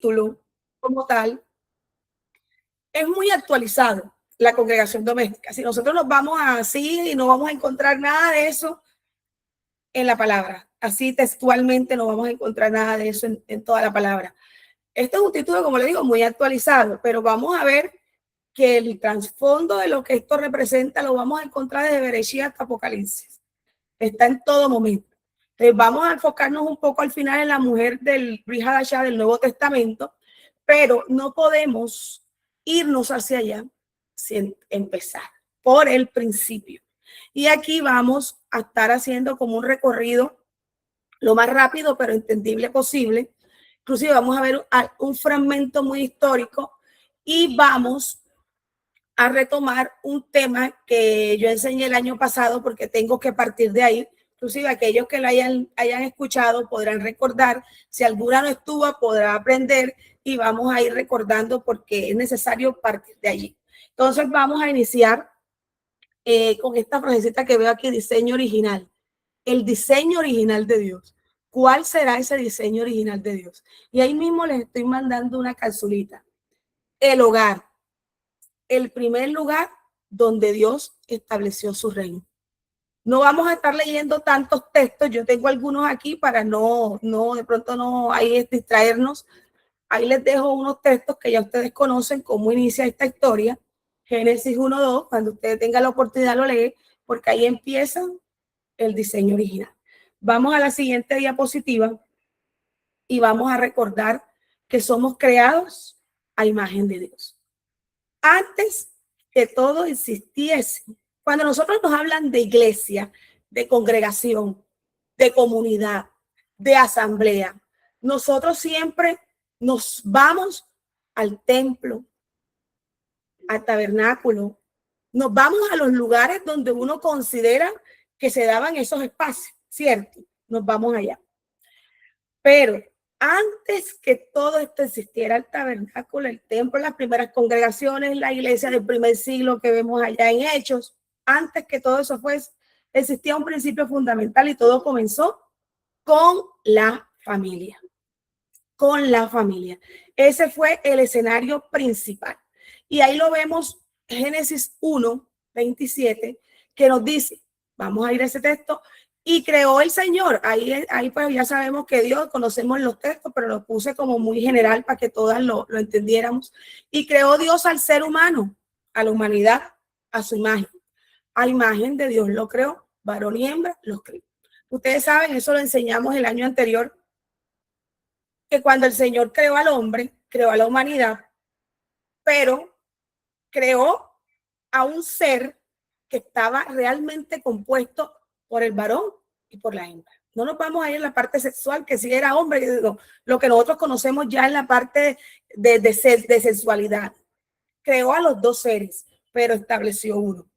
título como tal es muy actualizado, la congregación doméstica. Si nosotros nos vamos así y no vamos a encontrar nada de eso en la palabra, así textualmente no vamos a encontrar nada de eso en toda la palabra. Este es un título, como le digo, muy actualizado, pero vamos a ver que el trasfondo de lo que esto representa lo vamos a encontrar desde Bereshit hasta Apocalipsis. Está en todo momento. Entonces vamos a enfocarnos un poco al final en la mujer del Brit Hadashah del Nuevo Testamento, pero no podemos irnos hacia allá sin empezar por el principio. Y aquí vamos a estar haciendo como un recorrido lo más rápido pero entendible posible. Inclusive vamos a ver un fragmento muy histórico y vamos a retomar un tema que yo enseñé el año pasado porque tengo que partir de ahí. Inclusive aquellos que lo hayan escuchado podrán recordar, si alguna no estuvo podrá aprender y vamos a ir recordando porque es necesario partir de allí. Entonces vamos a iniciar con esta frasecita que veo aquí, diseño original. El diseño original de Dios. ¿Cuál será ese diseño original de Dios? Y ahí mismo les estoy mandando una capsulita. El hogar, el primer lugar donde Dios estableció su reino. No vamos a estar leyendo tantos textos, yo tengo algunos aquí para de pronto no ahí distraernos. Ahí les dejo unos textos que ya ustedes conocen cómo inicia esta historia. Génesis 1:2, cuando ustedes tengan la oportunidad lo leen, porque ahí empieza el diseño original. Vamos a la siguiente diapositiva y vamos a recordar que somos creados a imagen de Dios. Antes que todo existiese, cuando nosotros nos hablan de iglesia, de congregación, de comunidad, de asamblea, nosotros siempre nos vamos al templo, al tabernáculo, nos vamos a los lugares donde uno considera que se daban esos espacios, ¿cierto? Nos vamos allá. Pero antes que todo esto existiera, el tabernáculo, el templo, las primeras congregaciones, la iglesia del primer siglo que vemos allá en Hechos, antes que todo eso fuese, existía un principio fundamental y todo comenzó con la familia. Con la familia. Ese fue el escenario principal. Y ahí lo vemos, Génesis 1:27, que nos dice, vamos a ir a ese texto, y creó el Señor. Ahí pues ya sabemos que Dios, conocemos los textos, pero lo puse como muy general para que todas lo entendiéramos. Y creó Dios al ser humano, a la humanidad, a su imagen. A imagen de Dios lo creó, varón y hembra los creó. Ustedes saben, eso lo enseñamos el año anterior, que cuando el Señor creó al hombre, creó a la humanidad, pero creó a un ser que estaba realmente compuesto por el varón y por la hembra. No nos vamos a ir en la parte sexual, que si era hombre, no, lo que nosotros conocemos ya en la parte de sexualidad. Creó a los dos seres, pero estableció uno.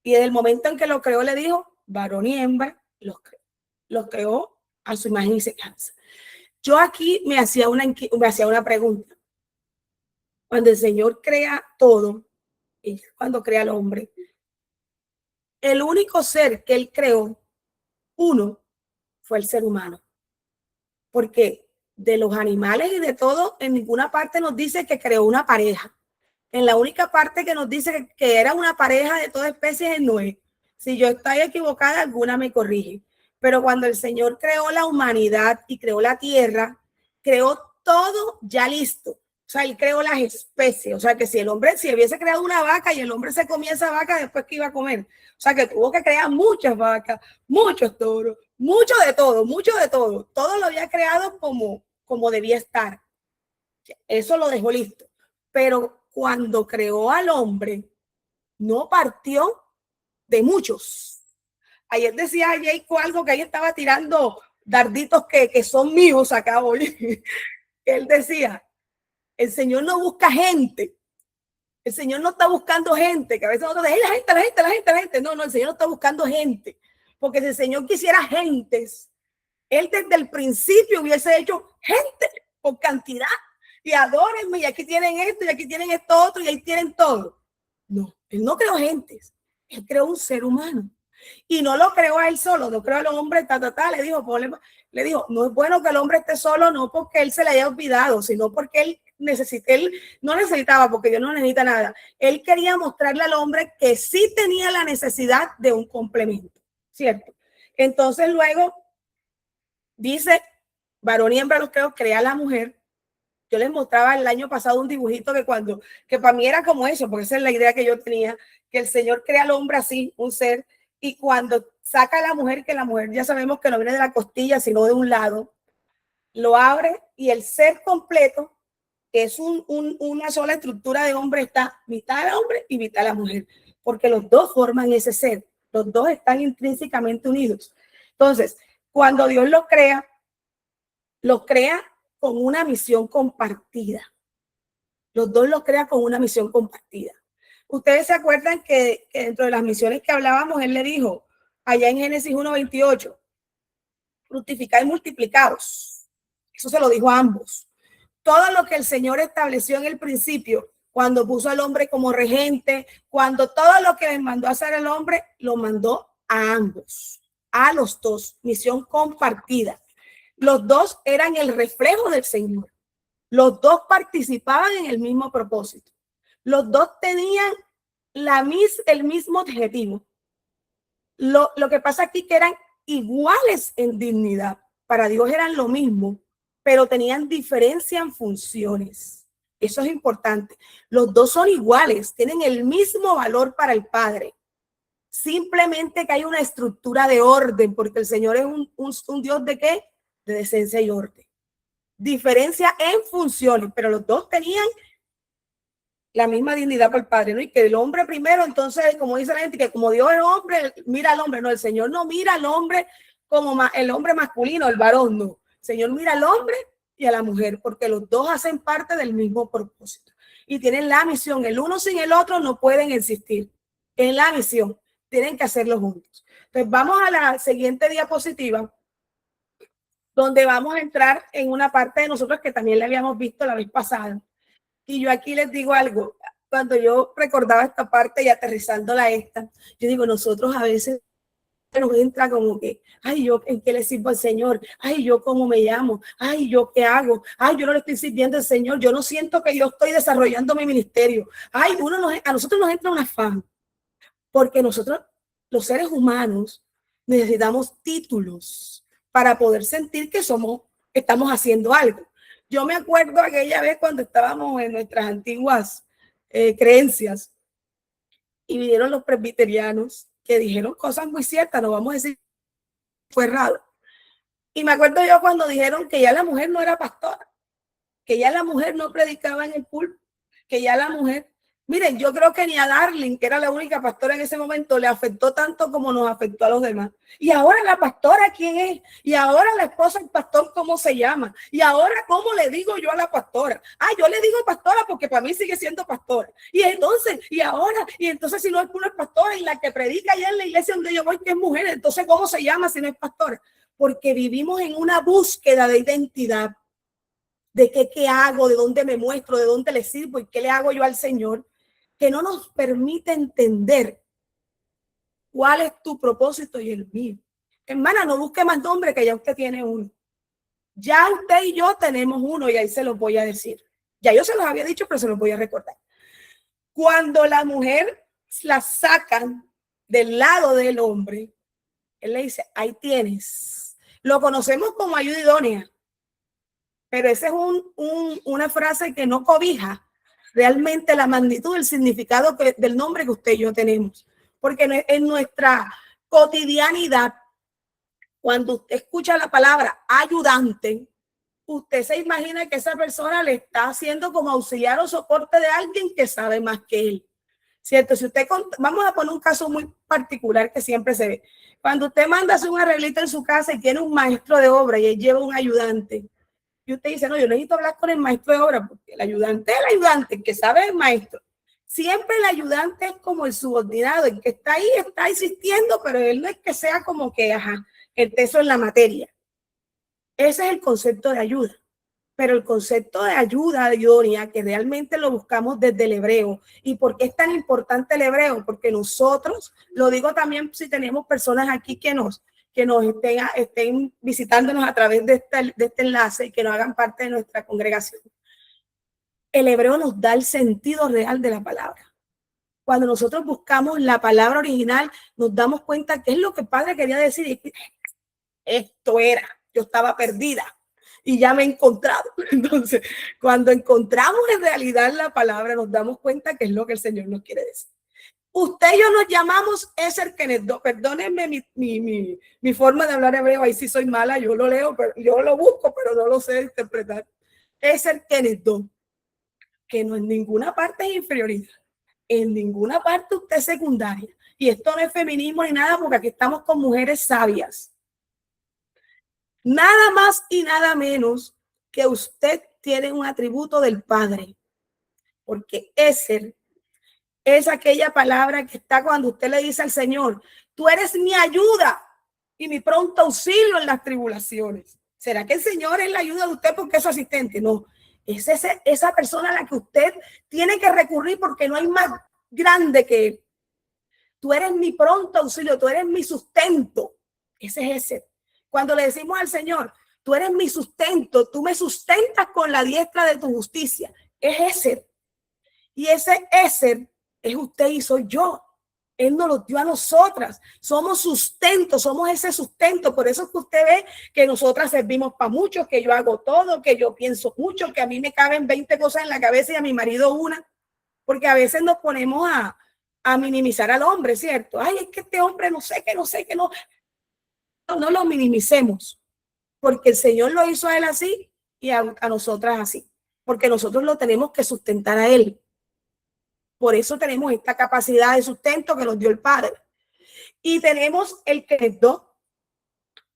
Y en el momento en que lo creó, le dijo, varón y hembra, los creó a su imagen y semejanza. Yo aquí me hacía una pregunta. Cuando el Señor crea todo, y cuando crea al hombre, el único ser que Él creó, uno, fue el ser humano. Porque de los animales y de todo, en ninguna parte nos dice que creó una pareja. En la única parte que nos dice que era una pareja de toda especie es Noé. Si yo estoy equivocada, alguna me corrige. Pero cuando el Señor creó la humanidad y creó la tierra, creó todo ya listo. O sea, Él creó las especies. O sea, que si hubiese creado una vaca y el hombre se comía esa vaca, después ¿qué iba a comer? O sea, que tuvo que crear muchas vacas, muchos toros, mucho de todo, mucho de todo. Todo lo había creado como debía estar. Eso lo dejó listo. Pero cuando creó al hombre, no partió de muchos. Ayer decía Jayco algo que ahí estaba tirando darditos que son míos acá hoy. Él decía, el Señor no busca gente. El Señor no está buscando gente, que a veces nosotros decimos, la gente. No, el Señor no está buscando gente. Porque si el Señor quisiera gentes, Él desde el principio hubiese hecho gente por cantidad. Y adórenme, y aquí tienen esto, y aquí tienen esto otro, y ahí tienen todo. No, Él no creó gentes, Él creó un ser humano. Y no lo creó a él solo, no creó al hombre, le dijo, no es bueno que el hombre esté solo, no porque él se le haya olvidado, sino porque él no necesitaba, porque Dios no necesita nada. Él quería mostrarle al hombre que sí tenía la necesidad de un complemento, ¿cierto? Entonces luego dice, varón y hembra los creo, crea a la mujer. Yo les mostraba el año pasado un dibujito que para mí era como eso, porque esa es la idea que yo tenía, que el Señor crea al hombre así, un ser, y cuando saca a la mujer, que la mujer ya sabemos que no viene de la costilla, sino de un lado, lo abre y el ser completo, que es una sola estructura de hombre, está mitad del hombre y mitad de la mujer, porque los dos forman ese ser, los dos están intrínsecamente unidos. Entonces, cuando Dios los crea con una misión compartida. Los dos los crea con una misión compartida. Ustedes se acuerdan que dentro de las misiones que hablábamos, él le dijo allá en Génesis 1:28, fructificad y multiplicaos. Eso se lo dijo a ambos. Todo lo que el Señor estableció en el principio, cuando puso al hombre como regente, cuando todo lo que les mandó a hacer el hombre, lo mandó a ambos, a los dos, misión compartida. Los dos eran el reflejo del Señor. Los dos participaban en el mismo propósito. Los dos tenían el mismo objetivo. Lo que pasa aquí que eran iguales en dignidad. Para Dios eran lo mismo, pero tenían diferencia en funciones. Eso es importante. Los dos son iguales, tienen el mismo valor para el Padre. Simplemente que hay una estructura de orden, porque el Señor es un Dios ¿de qué? De decencia y orden. Diferencia en funciones, pero los dos tenían la misma dignidad para el Padre, ¿no? Y que el hombre primero, entonces, como dice la gente, que como Dios es hombre, mira al hombre, no, el Señor no mira al hombre como el hombre masculino, el varón, no. El Señor mira al hombre y a la mujer, porque los dos hacen parte del mismo propósito y tienen la misión. El uno sin el otro no pueden existir. En la misión tienen que hacerlo juntos. Entonces, vamos a la siguiente diapositiva, donde vamos a entrar en una parte de nosotros que también la habíamos visto la vez pasada. Y yo aquí les digo algo, cuando yo recordaba esta parte y aterrizándola esta, yo digo, nosotros a veces nos entra como que, ay, yo en qué le sirvo al Señor, ay, yo cómo me llamo, ay, yo qué hago, ay, yo no le estoy sirviendo al Señor, yo no siento que yo estoy desarrollando mi ministerio, ay, a nosotros nos entra un afán, porque nosotros, los seres humanos, necesitamos títulos para poder sentir que estamos haciendo algo. Yo me acuerdo aquella vez cuando estábamos en nuestras antiguas creencias y vinieron los presbiterianos que dijeron cosas muy ciertas, no vamos a decir que fue errado. Y me acuerdo yo cuando dijeron que ya la mujer no era pastora, que ya la mujer no predicaba en el púlpito, que ya la mujer... Miren, yo creo que ni a Darling, que era la única pastora en ese momento, le afectó tanto como nos afectó a los demás. Y ahora la pastora, ¿quién es? Y ahora la esposa del pastor, ¿cómo se llama? Y ahora, ¿cómo le digo yo a la pastora? Ah, yo le digo pastora porque para mí sigue siendo pastora. Y entonces si no es una pastora y la que predica allá en la iglesia donde yo voy, que es mujer, entonces ¿cómo se llama si no es pastora? Porque vivimos en una búsqueda de identidad, de qué hago, de dónde me muestro, de dónde le sirvo y qué le hago yo al Señor, que no nos permite entender cuál es tu propósito y el mío. Hermana, no busque más nombre, que ya usted tiene uno. Ya usted y yo tenemos uno y ahí se los voy a decir. Ya yo se los había dicho, pero se los voy a recordar. Cuando la mujer la sacan del lado del hombre, él le dice, ahí tienes. Lo conocemos como ayuda idónea, pero esa es una frase que no cobija realmente la magnitud del significado del nombre que usted y yo tenemos. Porque en nuestra cotidianidad, cuando usted escucha la palabra ayudante, usted se imagina que esa persona le está haciendo como auxiliar o soporte de alguien que sabe más que él. ¿Cierto? Si usted, vamos a poner un caso muy particular que siempre se ve. Cuando usted manda a hacer un arreglito en su casa y tiene un maestro de obra y él lleva un ayudante, y usted dice, no, yo necesito hablar con el maestro de obra, porque el ayudante es el ayudante, el que sabe el maestro. Siempre el ayudante es como el subordinado, el que está insistiendo, pero él no es que sea como que, el teso en la materia. Ese es el concepto de ayuda. pero el concepto de ayuda idónea, que realmente lo buscamos desde el hebreo. ¿Y por qué es tan importante el hebreo? Porque nosotros, lo digo también si tenemos personas aquí que nos estén visitándonos a través de este enlace y que nos hagan parte de nuestra congregación. El hebreo nos da el sentido real de la palabra. Cuando nosotros buscamos la palabra original, nos damos cuenta que es lo que el Padre quería decir. Esto era, yo estaba perdida y ya me he encontrado. Entonces, cuando encontramos en realidad la palabra, nos damos cuenta que es lo que el Señor nos quiere decir. Usted y yo nos llamamos Eser Keneddo. Perdónenme mi forma de hablar hebreo, ahí sí soy mala, yo lo leo, pero yo lo busco, pero no lo sé interpretar. Eser Keneddo, que no en ninguna parte es inferioridad, en ninguna parte usted es secundaria. Y esto no es feminismo ni nada, porque aquí estamos con mujeres sabias. Nada más y nada menos que usted tiene un atributo del Padre, porque Eser es aquella palabra que está cuando usted le dice al Señor, tú eres mi ayuda y mi pronto auxilio en las tribulaciones. ¿Será que el Señor es la ayuda de usted porque es su asistente? No, es esa persona a la que usted tiene que recurrir porque no hay más grande que él. Tú eres mi pronto auxilio, tú eres mi sustento. Ese es ese. Cuando le decimos al Señor, tú eres mi sustento, tú me sustentas con la diestra de tu justicia. Es ese. Y ese Eser es usted y soy yo. Él nos lo dio a nosotras. Somos sustento, somos ese sustento. Por eso es que usted ve que nosotras servimos para muchos, que yo hago todo, que yo pienso mucho, que a mí me caben 20 cosas en la cabeza y a mi marido una. Porque a veces nos ponemos a minimizar al hombre, ¿cierto? Ay, es que este hombre no sé, que no sé, que no. No lo minimicemos. Porque el Señor lo hizo a él así y a nosotras así. Porque nosotros lo tenemos que sustentar a él. Por eso tenemos esta capacidad de sustento que nos dio el Padre. Y tenemos el Keneddo,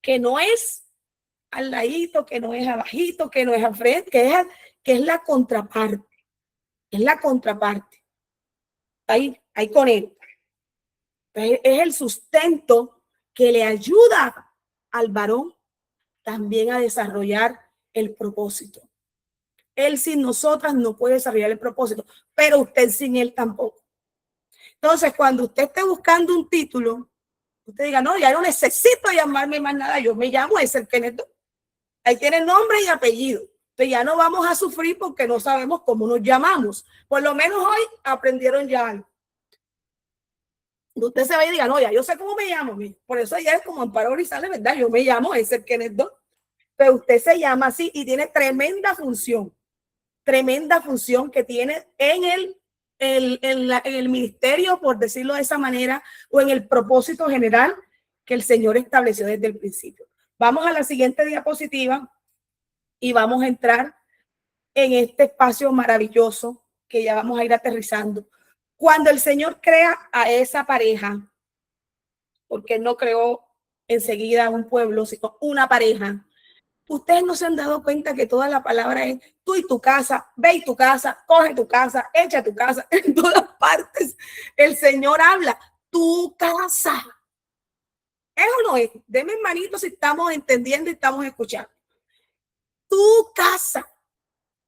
que no es al ladito, que no es abajito, que no es al frente, que es la contraparte. Es la contraparte. Ahí con él. Es el sustento que le ayuda al varón también a desarrollar el propósito. Él sin nosotras no puede desarrollar el propósito, pero usted sin él tampoco. Entonces, cuando usted esté buscando un título, usted diga, no, ya no necesito llamarme más nada, yo me llamo Eser Keneddo. Ahí tiene nombre y apellido. Entonces ya no vamos a sufrir porque no sabemos cómo nos llamamos. Por lo menos hoy aprendieron ya algo. Usted se va y diga, no, ya yo sé cómo me llamo. Por eso ya es como Amparo Grisales, ¿verdad? Yo me llamo Eser Keneddo. Pero usted se llama así y tiene tremenda función que tiene en el ministerio, por decirlo de esa manera, o en el propósito general que el Señor estableció desde el principio. Vamos a la siguiente diapositiva y vamos a entrar en este espacio maravilloso que ya vamos a ir aterrizando. Cuando el Señor crea a esa pareja, porque no creó enseguida un pueblo, sino una pareja, ustedes no se han dado cuenta que toda la palabra es tú y tu casa, ve y tu casa, coge tu casa, echa tu casa. En todas partes el Señor habla, tu casa. ¿Es o no es? Deme manito si estamos entendiendo y estamos escuchando. Tu casa,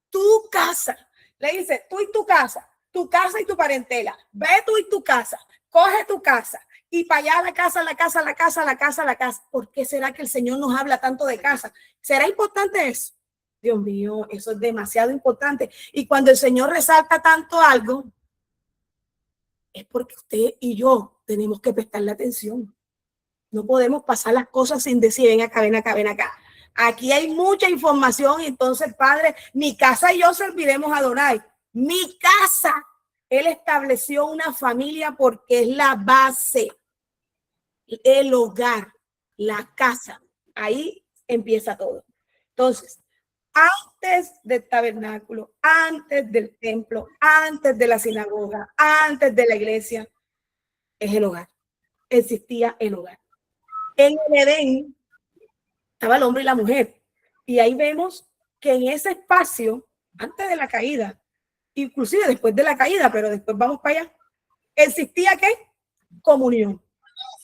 tu casa. Le dice tú y tu casa y tu parentela. Ve tú y tu casa, coge tu casa. Y para allá la casa, la casa, la casa, la casa, la casa. ¿Por qué será que el Señor nos habla tanto de casa? ¿Será importante eso? Dios mío, eso es demasiado importante. Y cuando el Señor resalta tanto algo, es porque usted y yo tenemos que prestarle atención. No podemos pasar las cosas sin decir, ven acá, ven acá, ven acá. Aquí hay mucha información y entonces, Padre, mi casa y yo serviremos a Adonai. Mi casa, Él estableció una familia porque es la base. El hogar, la casa, ahí empieza todo. Entonces, antes del tabernáculo, antes del templo, antes de la sinagoga, antes de la iglesia, es el hogar. Existía el hogar. En el Edén estaba el hombre y la mujer. Y ahí vemos que en ese espacio, antes de la caída, inclusive después de la caída, pero después vamos para allá, existía ¿qué? Comunión.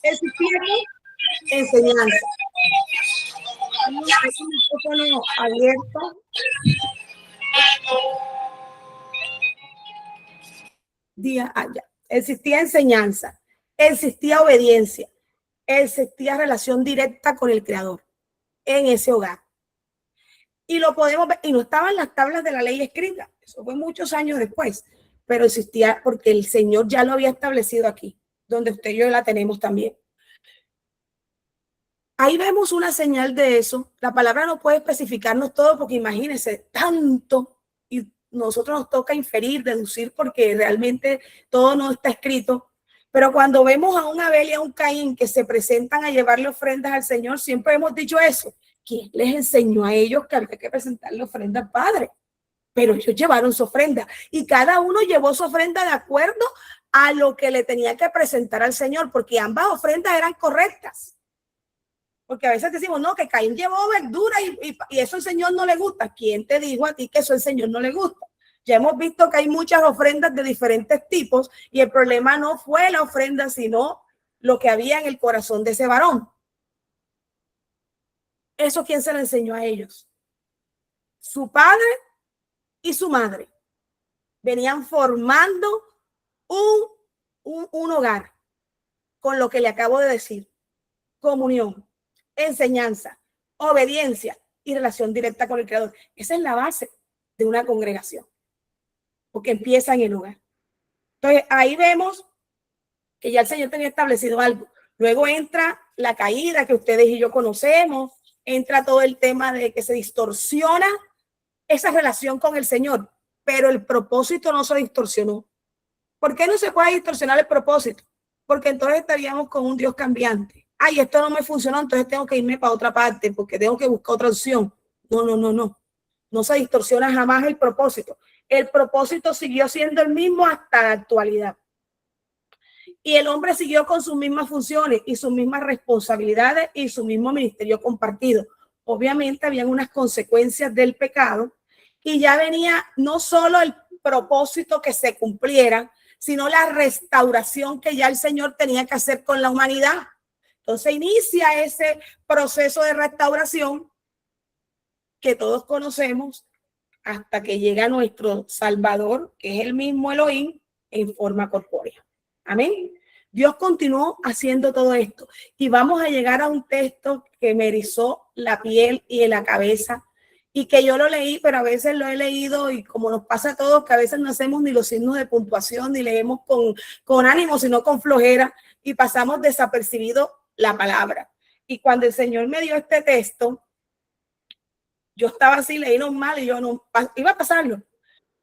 Existía ¿qué? Enseñanza. un micrófono abierto. Existía enseñanza, existía obediencia, existía relación directa con el Creador en ese hogar. Y lo podemos ver, y no estaban las tablas de la ley escritas, eso fue muchos años después, pero existía porque el Señor ya lo había establecido aquí, donde usted y yo la tenemos también. Ahí vemos una señal de eso. La palabra no puede especificarnos todo porque imagínense tanto y nosotros nos toca inferir, deducir porque realmente todo no está escrito. Pero cuando vemos a un Abel y a un Caín que se presentan a llevarle ofrendas al Señor, siempre hemos dicho eso. ¿Quién les enseñó a ellos que había que presentarle ofrenda al Padre? Pero ellos llevaron su ofrenda y cada uno llevó su ofrenda de acuerdo a lo que le tenía que presentar al Señor, porque ambas ofrendas eran correctas. Porque a veces decimos, no, que Caín llevó verdura y eso al Señor no le gusta. ¿Quién te dijo a ti que eso al Señor no le gusta? Ya hemos visto que hay muchas ofrendas de diferentes tipos y el problema no fue la ofrenda, sino lo que había en el corazón de ese varón. ¿Eso quién se lo enseñó a ellos? Su padre y su madre. Venían formando un hogar con lo que le acabo de decir. Comunión, enseñanza, obediencia y relación directa con el Creador. Esa es la base de una congregación, porque empieza en el hogar. Entonces, ahí vemos que ya el Señor tenía establecido algo. Luego entra la caída que ustedes y yo conocemos, entra todo el tema de que se distorsiona esa relación con el Señor, pero el propósito no se distorsionó. ¿Por qué no se puede distorsionar el propósito? Porque entonces estaríamos con un Dios cambiante. Ay, esto no me funcionó, entonces tengo que irme para otra parte porque tengo que buscar otra opción. No. No se distorsiona jamás el propósito. El propósito siguió siendo el mismo hasta la actualidad. Y el hombre siguió con sus mismas funciones y sus mismas responsabilidades y su mismo ministerio compartido. Obviamente habían unas consecuencias del pecado y ya venía no solo el propósito que se cumpliera, sino la restauración que ya el Señor tenía que hacer con la humanidad. Entonces inicia ese proceso de restauración que todos conocemos hasta que llega nuestro Salvador, que es el mismo Elohim, en forma corpórea. Amén. Dios continuó haciendo todo esto y vamos a llegar a un texto que me erizó la piel y la cabeza y que yo lo leí, pero a veces lo he leído y como nos pasa a todos, que a veces no hacemos ni los signos de puntuación ni leemos con ánimo, sino con flojera y pasamos desapercibido la palabra. Y cuando el Señor me dio este texto, yo estaba así, leí normal y yo no iba a pasarlo.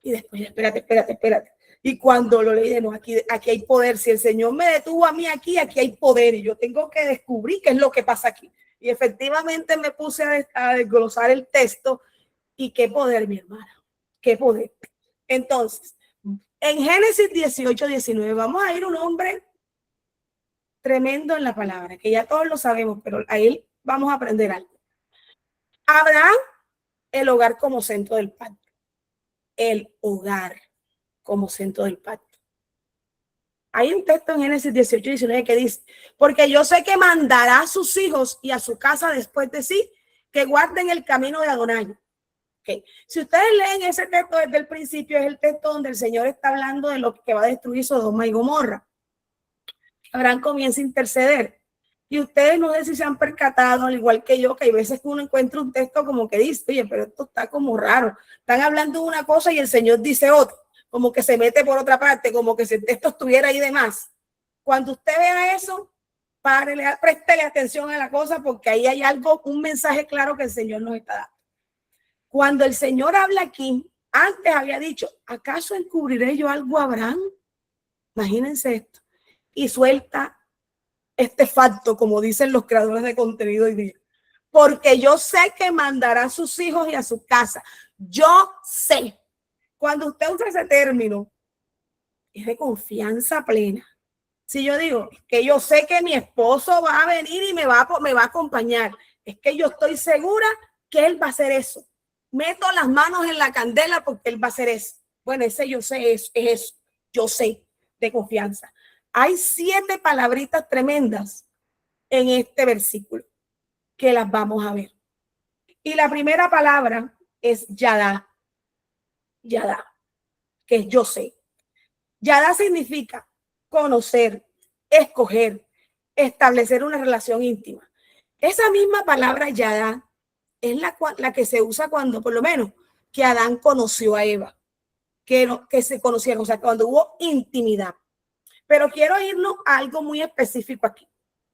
Y después, espérate. Y cuando lo leí, de no, aquí hay poder. Si el Señor me detuvo a mí aquí hay poder. Y yo tengo que descubrir qué es lo que pasa aquí. Y efectivamente me puse a desglosar el texto. Y qué poder, mi hermana. Qué poder. Entonces, en Génesis 18-19, vamos a ir a un hombre tremendo en la palabra, que ya todos lo sabemos, pero ahí vamos a aprender algo. Abraham, el hogar como centro del pacto. El hogar como centro del pacto. Hay un texto en Génesis 18-19 que dice, porque yo sé que mandará a sus hijos y a su casa después de sí, que guarden el camino de Adonai. Okay. Si ustedes leen ese texto desde el principio, es el texto donde el Señor está hablando de lo que va a destruir Sodoma y Gomorra. Abraham comienza a interceder. Y ustedes no sé si se han percatado, al igual que yo, que hay veces que uno encuentra un texto como que dice, oye, pero esto está como raro. Están hablando de una cosa y el Señor dice otra, como que se mete por otra parte, como que si el texto estuviera ahí de más. Cuando usted vea eso, préstele atención a la cosa porque ahí hay algo, un mensaje claro que el Señor nos está dando. Cuando el Señor habla aquí, antes había dicho, ¿acaso encubriré yo algo a Abraham? Imagínense esto. Y suelta este facto, como dicen los creadores de contenido hoy día. Porque yo sé que mandará a sus hijos y a su casa. Yo sé. Cuando usted usa ese término, es de confianza plena. Si yo digo que yo sé que mi esposo va a venir y me va a acompañar, es que yo estoy segura que él va a hacer eso. Meto las manos en la candela porque él va a hacer eso. Bueno, ese yo sé es eso. Yo sé, de confianza. Hay 7 palabritas tremendas en este versículo que las vamos a ver. Y la primera palabra es Yadá. Yadá, que es yo sé. Yadá significa conocer, escoger, establecer una relación íntima. Esa misma palabra Yadá es la que se usa cuando, por lo menos, que Adán conoció a Eva, que se conocieron, o sea, cuando hubo intimidad. Pero quiero irnos a algo muy específico aquí.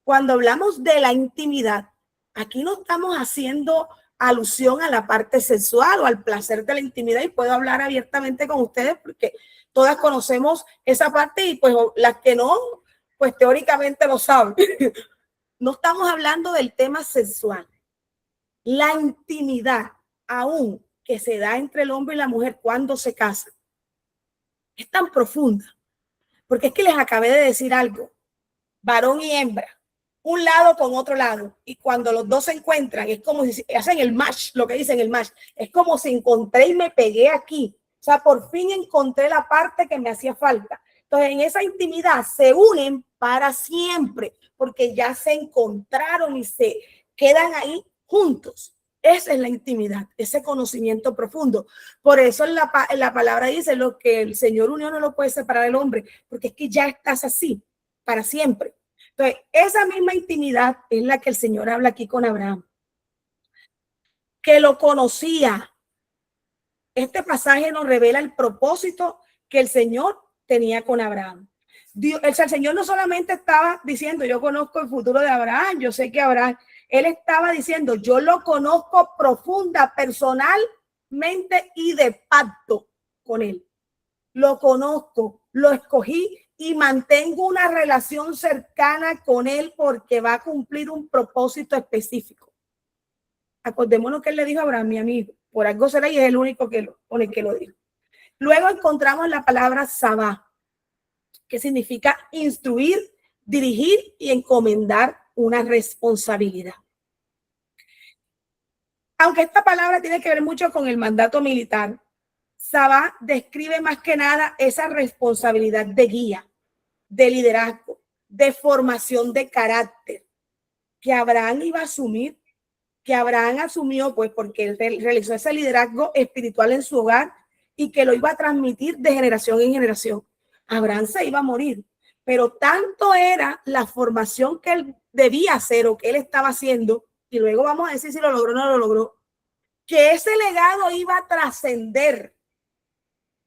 Cuando hablamos de la intimidad, aquí no estamos haciendo alusión a la parte sexual o al placer de la intimidad, y puedo hablar abiertamente con ustedes porque todas conocemos esa parte y pues las que no, pues teóricamente lo saben. No estamos hablando del tema sexual. La intimidad, aún que se da entre el hombre y la mujer cuando se casan, es tan profunda, porque es que les acabé de decir algo, varón y hembra, un lado con otro lado, y cuando los dos se encuentran, es como si hacen el match, lo que dicen el match, es como si encontré y me pegué aquí, o sea, por fin encontré la parte que me hacía falta. Entonces, en esa intimidad se unen para siempre, porque ya se encontraron y se quedan ahí juntos. Esa es la intimidad, ese conocimiento profundo. Por eso la palabra dice, lo que el Señor unió no lo puede separar el hombre, porque es que ya estás así para siempre. Entonces, esa misma intimidad es la que el Señor habla aquí con Abraham, que lo conocía. Este pasaje nos revela el propósito que el Señor tenía con Abraham. Dios, el Señor no solamente estaba diciendo, yo conozco el futuro de Abraham, yo sé que Abraham, él estaba diciendo, yo lo conozco profunda, personalmente y de pacto con él. Lo conozco, lo escogí y mantengo una relación cercana con él porque va a cumplir un propósito específico. Acordémonos que él le dijo a Abraham, mi amigo, por algo será, y es el único con el que lo dijo. Luego encontramos la palabra Sabá, que significa instruir, dirigir y encomendar una responsabilidad. Aunque esta palabra tiene que ver mucho con el mandato militar, Sabá describe más que nada esa responsabilidad de guía, de liderazgo, de formación de carácter que Abraham iba a asumir, que Abraham asumió, pues porque él realizó ese liderazgo espiritual en su hogar y que lo iba a transmitir de generación en generación. Abraham se iba a morir, pero tanto era la formación que él debía hacer o que él estaba haciendo, y luego vamos a decir si lo logró o no lo logró, que ese legado iba a trascender,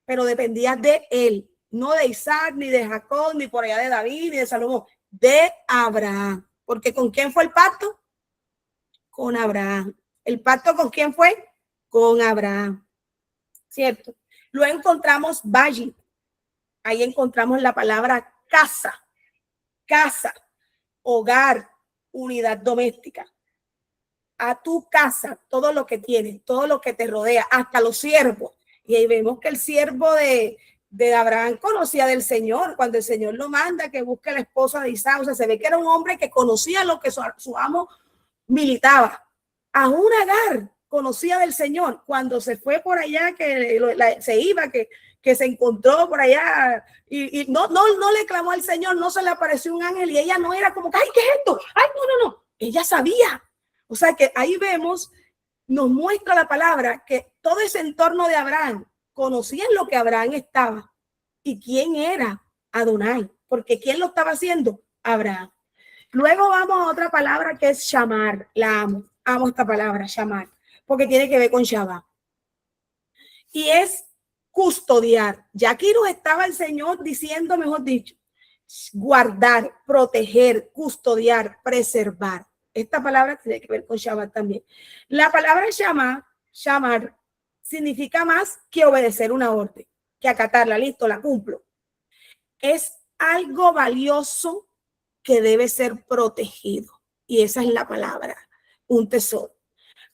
pero dependía de él, no de Isaac, ni de Jacob, ni por allá de David, ni de Salomón, de Abraham. Porque ¿con quién fue el pacto? Con Abraham. ¿El pacto con quién fue? Con Abraham. ¿Cierto? Luego encontramos Valle. Ahí encontramos la palabra casa. Casa, hogar, unidad doméstica. A tu casa, todo lo que tienes, todo lo que te rodea, hasta los siervos. Y ahí vemos que el siervo de Abraham conocía del Señor, cuando el Señor lo manda que busque a la esposa de Isaac. O sea, se ve que era un hombre que conocía lo que su amo militaba. Aún Agar conocía del Señor. Cuando se fue por allá, se iba, que se encontró por allá y no le clamó al Señor, no se le apareció un ángel y ella no era como, ay, ¿qué es esto? Ay, no. Ella sabía. O sea que ahí vemos, nos muestra la palabra que todo ese entorno de Abraham conocían lo que Abraham estaba y quién era Adonai, porque quién lo estaba haciendo, Abraham. Luego vamos a otra palabra que es shamar. La amo esta palabra, shamar, porque tiene que ver con Shabbat. Y es custodiar. Ya aquí nos estaba el Señor diciendo, mejor dicho, guardar, proteger, custodiar, preservar. Esta palabra tiene que ver con Shabbat también. La palabra shamar, significa más que obedecer una orden, que acatarla, listo, la cumplo. Es algo valioso que debe ser protegido. Y esa es la palabra, un tesoro.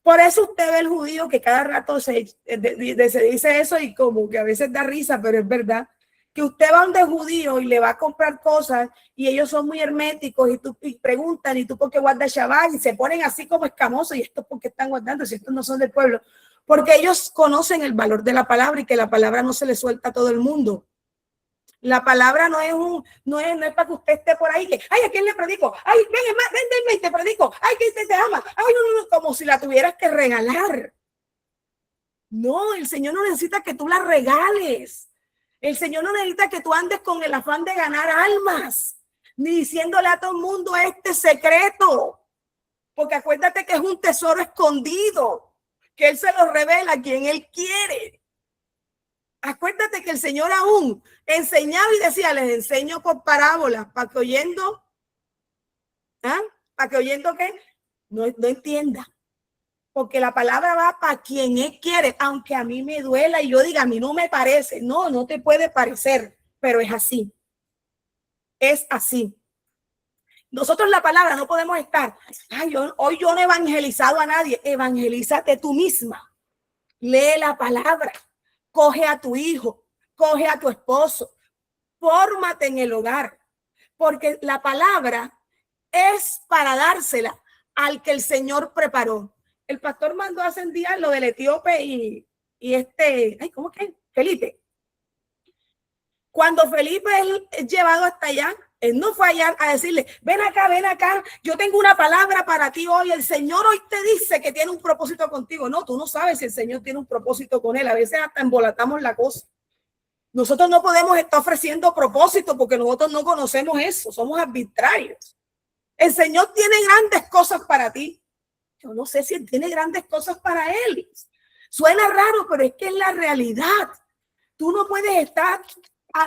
Por eso usted ve el judío que cada rato se dice eso y como que a veces da risa, pero es verdad. Que usted va a un judío y le va a comprar cosas y ellos son muy herméticos y preguntan, ¿y tú por qué guardas Shabbat? Y se ponen así como escamosos, y estos por qué están guardando si estos no son del pueblo. Porque ellos conocen el valor de la palabra y que la palabra no se le suelta a todo el mundo. La palabra no es para que usted esté por ahí, que, ay, ¿a quién le predico? Ay, ven y te predico. Ay, que te ama. Ay, no, como si la tuvieras que regalar. No, el Señor no necesita que tú la regales. El Señor no necesita que tú andes con el afán de ganar almas, ni diciéndole a todo el mundo este secreto. Porque acuérdate que es un tesoro escondido, que Él se lo revela a quien Él quiere. Acuérdate que el Señor aún enseñaba y decía, les enseño por parábolas, para que oyendo, para que oyendo que no entienda. Porque la palabra va para quien Él quiere, aunque a mí me duela y yo diga, a mí no me parece. No, no te puede parecer, pero es así. Es así. Nosotros la palabra no podemos estar, ay, hoy yo no he evangelizado a nadie. Evangelízate tú misma. Lee la palabra. Coge a tu hijo, coge a tu esposo, fórmate en el hogar, porque la palabra es para dársela al que el Señor preparó. El pastor mandó hace un día lo del etíope y ay, ¿cómo que? Felipe. Cuando Felipe es llevado hasta allá, él no fue allá a decirle, ven acá, yo tengo una palabra para ti hoy, el Señor hoy te dice que tiene un propósito contigo. No, tú no sabes si el Señor tiene un propósito con él, a veces hasta embolatamos la cosa. Nosotros no podemos estar ofreciendo propósito porque nosotros no conocemos eso, somos arbitrarios. El Señor tiene grandes cosas para ti. Yo no sé si Él tiene grandes cosas para él. Suena raro, pero es que es la realidad. Tú no puedes estar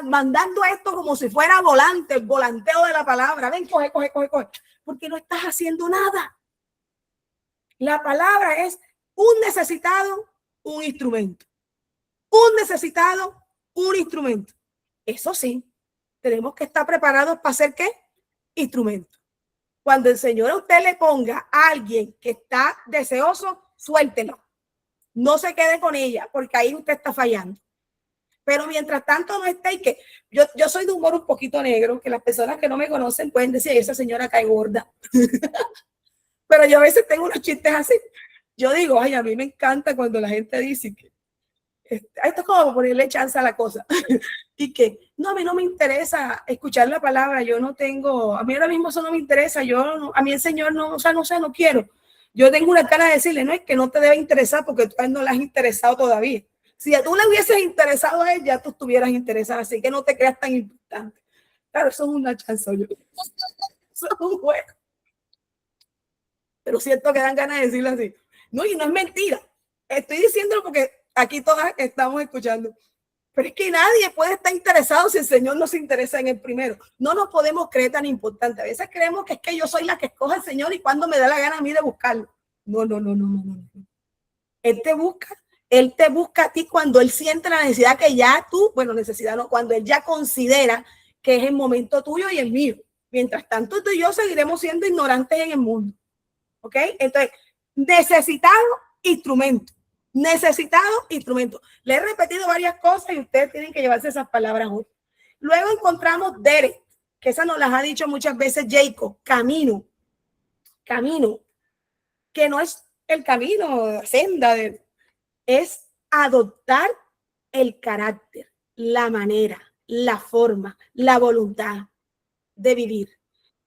mandando esto como si fuera volante, el volanteo de la palabra. Ven, coge, porque no estás haciendo nada. La palabra es un necesitado, un instrumento. Un necesitado, un instrumento. Eso sí, tenemos que estar preparados para hacer ¿qué? Instrumento. Cuando el Señor a usted le ponga a alguien que está deseoso, suéltelo. No se quede con ella, porque ahí usted está fallando. Pero mientras tanto no esté, y que yo soy de humor un poquito negro, que las personas que no me conocen pueden decir, esa señora cae gorda. Pero yo a veces tengo unos chistes así. Yo digo, ay, a mí me encanta cuando la gente dice que esto es como ponerle chance a la cosa. Y que, no, a mí no me interesa escuchar la palabra, yo no tengo, a mí ahora mismo eso no me interesa, a mí el Señor no, no quiero. Yo tengo una cara de decirle, no, es que no te debe interesar porque tú no la has interesado todavía. Si a tú le hubieses interesado a él, ya tú estuvieras interesada, así que no te creas tan importante. Claro, eso es una chance, yo. Eso es un juego. Pero siento que dan ganas de decirlo así. No, y no es mentira. Estoy diciéndolo porque aquí todas estamos escuchando. Pero es que nadie puede estar interesado si el Señor no se interesa en el primero. No nos podemos creer tan importante. A veces creemos que es que yo soy la que escoge al Señor y cuando me da la gana a mí de buscarlo. No. Él te busca a ti cuando Él siente la necesidad que ya tú, bueno, necesidad no, cuando Él ya considera que es el momento tuyo y el mío. Mientras tanto, tú y yo seguiremos siendo ignorantes en el mundo. ¿Ok? Entonces, necesitado instrumento. Necesitado instrumento. Le he repetido varias cosas y ustedes tienen que llevarse esas palabras hoy. Luego encontramos Derek, que esa nos las ha dicho muchas veces Jacob, camino, que no es el camino, la senda, es adoptar el carácter, la manera, la forma, la voluntad de vivir.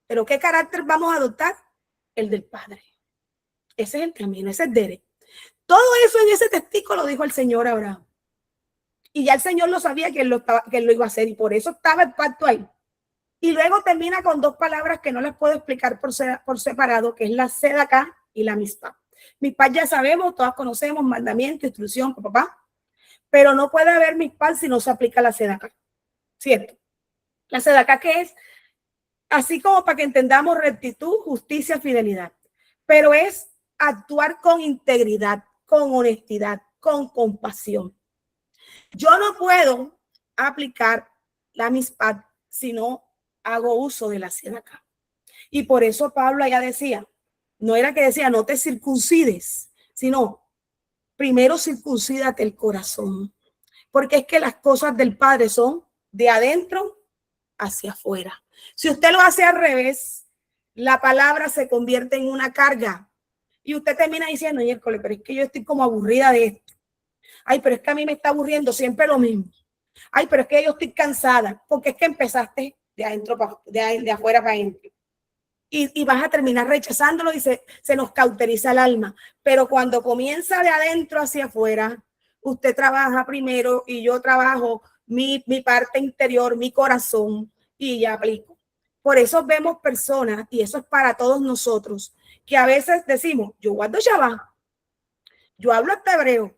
¿Pero qué carácter vamos a adoptar? El del Padre. Ese es el camino, ese es Derek. Todo eso en ese testigo lo dijo el Señor a Abraham. Y ya el Señor lo sabía que él lo iba a hacer y por eso estaba el pacto ahí. Y luego termina con dos palabras que no las puedo explicar por separado, que es la sedaká y la mispá. Mispá ya sabemos, todas conocemos, mandamiento, instrucción, papá. Pero no puede haber mispá si no se aplica la sedaká. ¿Cierto? La sedaká que es, así como para que entendamos rectitud, justicia, fidelidad. Pero es actuar con integridad, con honestidad, con compasión. Yo no puedo aplicar la mispá si no hago uso de la sedaká. Y por eso Pablo allá decía, no era que decía no te circuncides, sino primero circuncídate el corazón. Porque es que las cosas del Padre son de adentro hacia afuera. Si usted lo hace al revés, la palabra se convierte en una carga. Y usted termina diciendo, miércoles, pero es que yo estoy como aburrida de esto. Ay, pero es que a mí me está aburriendo siempre lo mismo. Ay, pero es que yo estoy cansada, porque es que empezaste de adentro de afuera para adentro. Y vas a terminar rechazándolo y se nos cauteriza el alma. Pero cuando comienza de adentro hacia afuera, usted trabaja primero y yo trabajo mi parte interior, mi corazón, y ya aplico. Por eso vemos personas, y eso es para todos nosotros, que a veces decimos, yo guardo Shabbat, yo hablo hasta hebreo,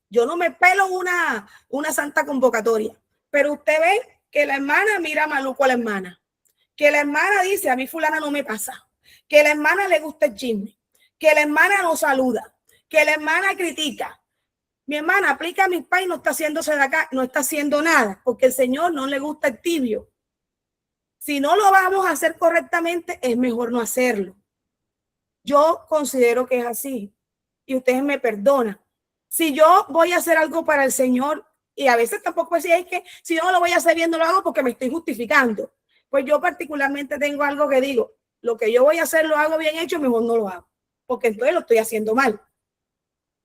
yo no me pelo una santa convocatoria, pero usted ve que la hermana mira maluco a la hermana, que la hermana dice, a mí fulana no me pasa, que la hermana le gusta el chisme, que la hermana no saluda, que la hermana critica. Mi hermana aplica a mis pais, no está haciéndose de acá, no está haciendo nada, porque el Señor no le gusta el tibio. Si no lo vamos a hacer correctamente, es mejor no hacerlo. Yo considero que es así y ustedes me perdonan. Si yo voy a hacer algo para el Señor, y a veces tampoco decía, es que si yo no lo voy a hacer bien, no lo hago porque me estoy justificando. Pues yo particularmente tengo algo que digo, lo que yo voy a hacer lo hago bien hecho, mejor no lo hago, porque entonces lo estoy haciendo mal.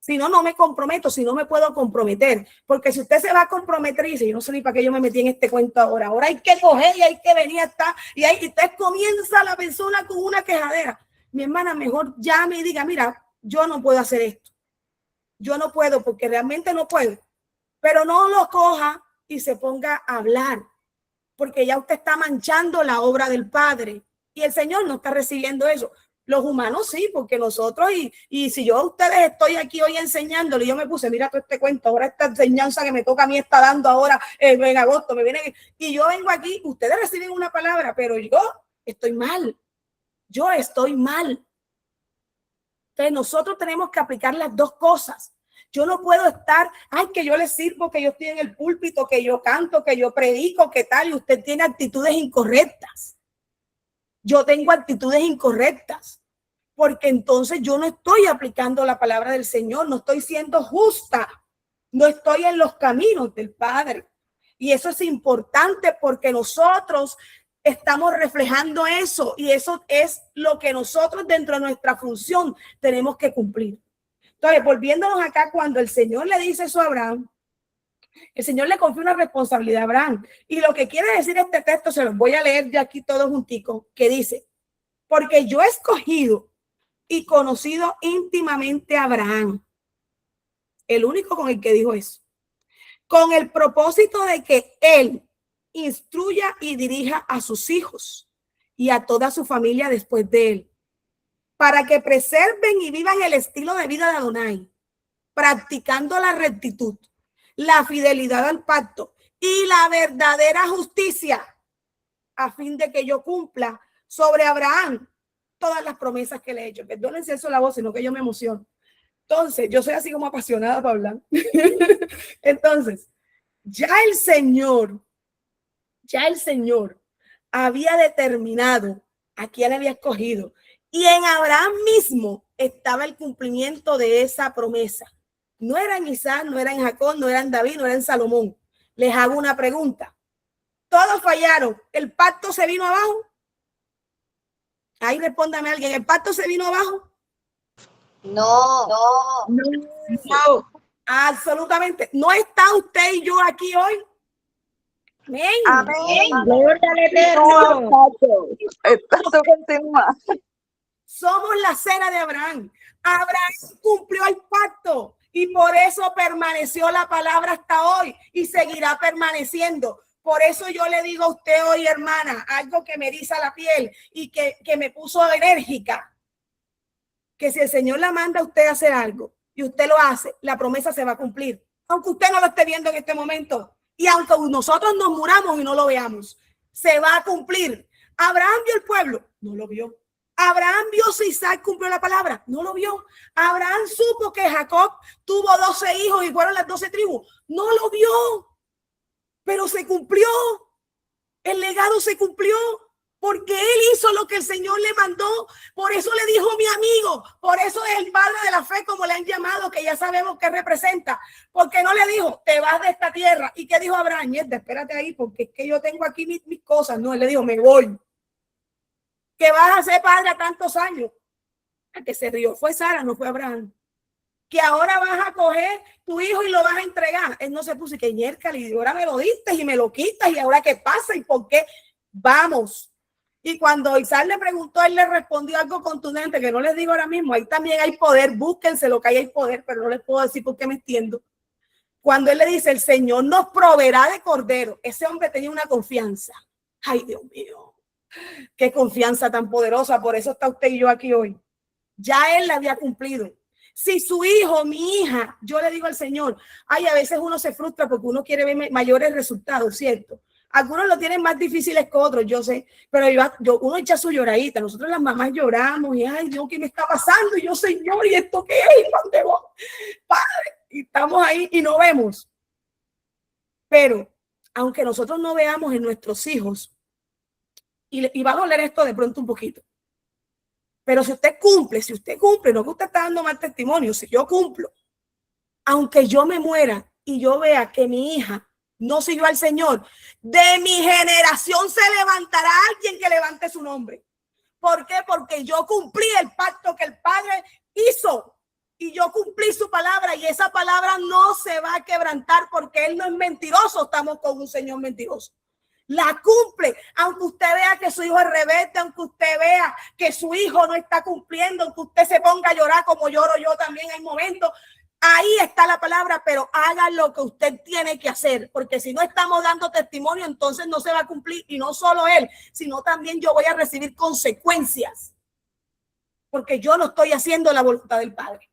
Si no, no me comprometo, si no me puedo comprometer, porque si usted se va a comprometer y dice, yo no sé ni para qué yo me metí en este cuento ahora hay que coger y hay que venir hasta, y ahí usted comienza la persona con una quejadera. Mi hermana, mejor llame y diga, mira, yo no puedo hacer esto, yo no puedo porque realmente no puedo, pero no lo coja y se ponga a hablar, porque ya usted está manchando la obra del Padre y el Señor no está recibiendo eso. Los humanos sí, porque nosotros, y si yo a ustedes estoy aquí hoy enseñándole, yo me puse, mira todo este cuento, ahora esta enseñanza que me toca a mí está dando ahora en agosto, me viene, y yo vengo aquí, ustedes reciben una palabra, pero yo estoy mal, yo estoy mal. Entonces nosotros tenemos que aplicar las dos cosas. Yo no puedo estar, ay, que yo le sirvo, que yo estoy en el púlpito, que yo canto, que yo predico, que tal, y usted tiene actitudes incorrectas. Yo tengo actitudes incorrectas, porque entonces yo no estoy aplicando la palabra del Señor, no estoy siendo justa, no estoy en los caminos del Padre. Y eso es importante porque nosotros estamos reflejando eso y eso es lo que nosotros dentro de nuestra función tenemos que cumplir. Entonces, volviéndonos acá, cuando el Señor le dice eso a Abraham, el Señor le confía una responsabilidad a Abraham. Y lo que quiere decir este texto, se los voy a leer de aquí todos junticos, que dice, porque yo he escogido y conocido íntimamente a Abraham, el único con el que dijo eso, con el propósito de que él instruya y dirija a sus hijos y a toda su familia después de él, para que preserven y vivan el estilo de vida de Adonai, practicando la rectitud, la fidelidad al pacto y la verdadera justicia, a fin de que yo cumpla sobre Abraham todas las promesas que le he hecho. Perdónense eso la voz, sino que yo me emociono. Entonces, yo soy así como apasionada para hablar. Entonces, ya el Señor había determinado a quién había escogido. Y en Abraham mismo estaba el cumplimiento de esa promesa. No era en Isaac, no era en Jacob, no era en David, no era en Salomón. Les hago una pregunta. Todos fallaron. ¿El pacto se vino abajo? Ahí respóndame alguien. ¿El pacto se vino abajo? No. Absolutamente. ¿No está usted y yo aquí hoy? Amén. Amén. Gloria al Eterno. Esto continúa. Somos la cena de Abraham. Abraham cumplió el pacto y por eso permaneció la palabra hasta hoy y seguirá permaneciendo. Por eso yo le digo a usted hoy, hermana, algo que me eriza la piel y que me puso enérgica, que si el Señor la manda a usted a hacer algo y usted lo hace, la promesa se va a cumplir, aunque usted no lo esté viendo en este momento y aunque nosotros nos muramos y no lo veamos, se va a cumplir. Abraham vio el pueblo, no lo vio. Abraham vio si Isaac cumplió la palabra, no lo vio. Abraham supo que Jacob tuvo 12 hijos y fueron las 12 tribus, no lo vio. Pero se cumplió, el legado se cumplió, porque él hizo lo que el Señor le mandó. Por eso le dijo mi amigo, por eso es el padre de la fe, como le han llamado, que ya sabemos qué representa, porque no le dijo, te vas de esta tierra. ¿Y qué dijo Abraham? Mierda, espérate ahí, porque es que yo tengo aquí mis cosas. No, él le dijo, me voy. ¿Qué vas a hacer, padre, a tantos años? El que se rió fue Sara, no fue Abraham. que ahora vas a coger tu hijo y lo vas a entregar. Él no se puso y que ñerca, y ahora me lo diste y me lo quitas y ahora qué pasa y por qué. Vamos. Y cuando Isaac le preguntó, él le respondió algo contundente que no les digo ahora mismo. Ahí también hay poder, búsquense lo que hay poder, pero no les puedo decir por qué me extiendo. Cuando él le dice, el Señor nos proveerá de cordero, ese hombre tenía una confianza. Ay, Dios mío, qué confianza tan poderosa. Por eso está usted y yo aquí hoy. Ya él la había cumplido. Si su hijo, mi hija, yo le digo al Señor, ay, a veces uno se frustra porque uno quiere ver mayores resultados, ¿cierto? Algunos lo tienen más difíciles que otros, yo sé, pero uno echa su lloradita. Nosotros las mamás lloramos y, ay, Dios, ¿qué me está pasando? Y yo, Señor, ¿y esto qué es? ¿Dónde voy? Padre, y estamos ahí y no vemos. Pero, aunque nosotros no veamos en nuestros hijos, y va a doler esto de pronto un poquito, pero si usted cumple, no que usted está dando mal testimonio, si yo cumplo, aunque yo me muera y yo vea que mi hija no siguió al Señor, de mi generación se levantará alguien que levante su nombre. ¿Por qué? Porque yo cumplí el pacto que el Padre hizo y yo cumplí su palabra y esa palabra no se va a quebrantar porque Él no es mentiroso. Estamos con un Señor mentiroso. La cumple, aunque usted vea que su hijo es rebelde, aunque usted vea que su hijo no está cumpliendo, aunque usted se ponga a llorar como lloro yo también hay momentos. Ahí está la palabra, pero haga lo que usted tiene que hacer, porque si no estamos dando testimonio, entonces no se va a cumplir, y no solo él, sino también yo voy a recibir consecuencias, porque yo no estoy haciendo la voluntad del Padre.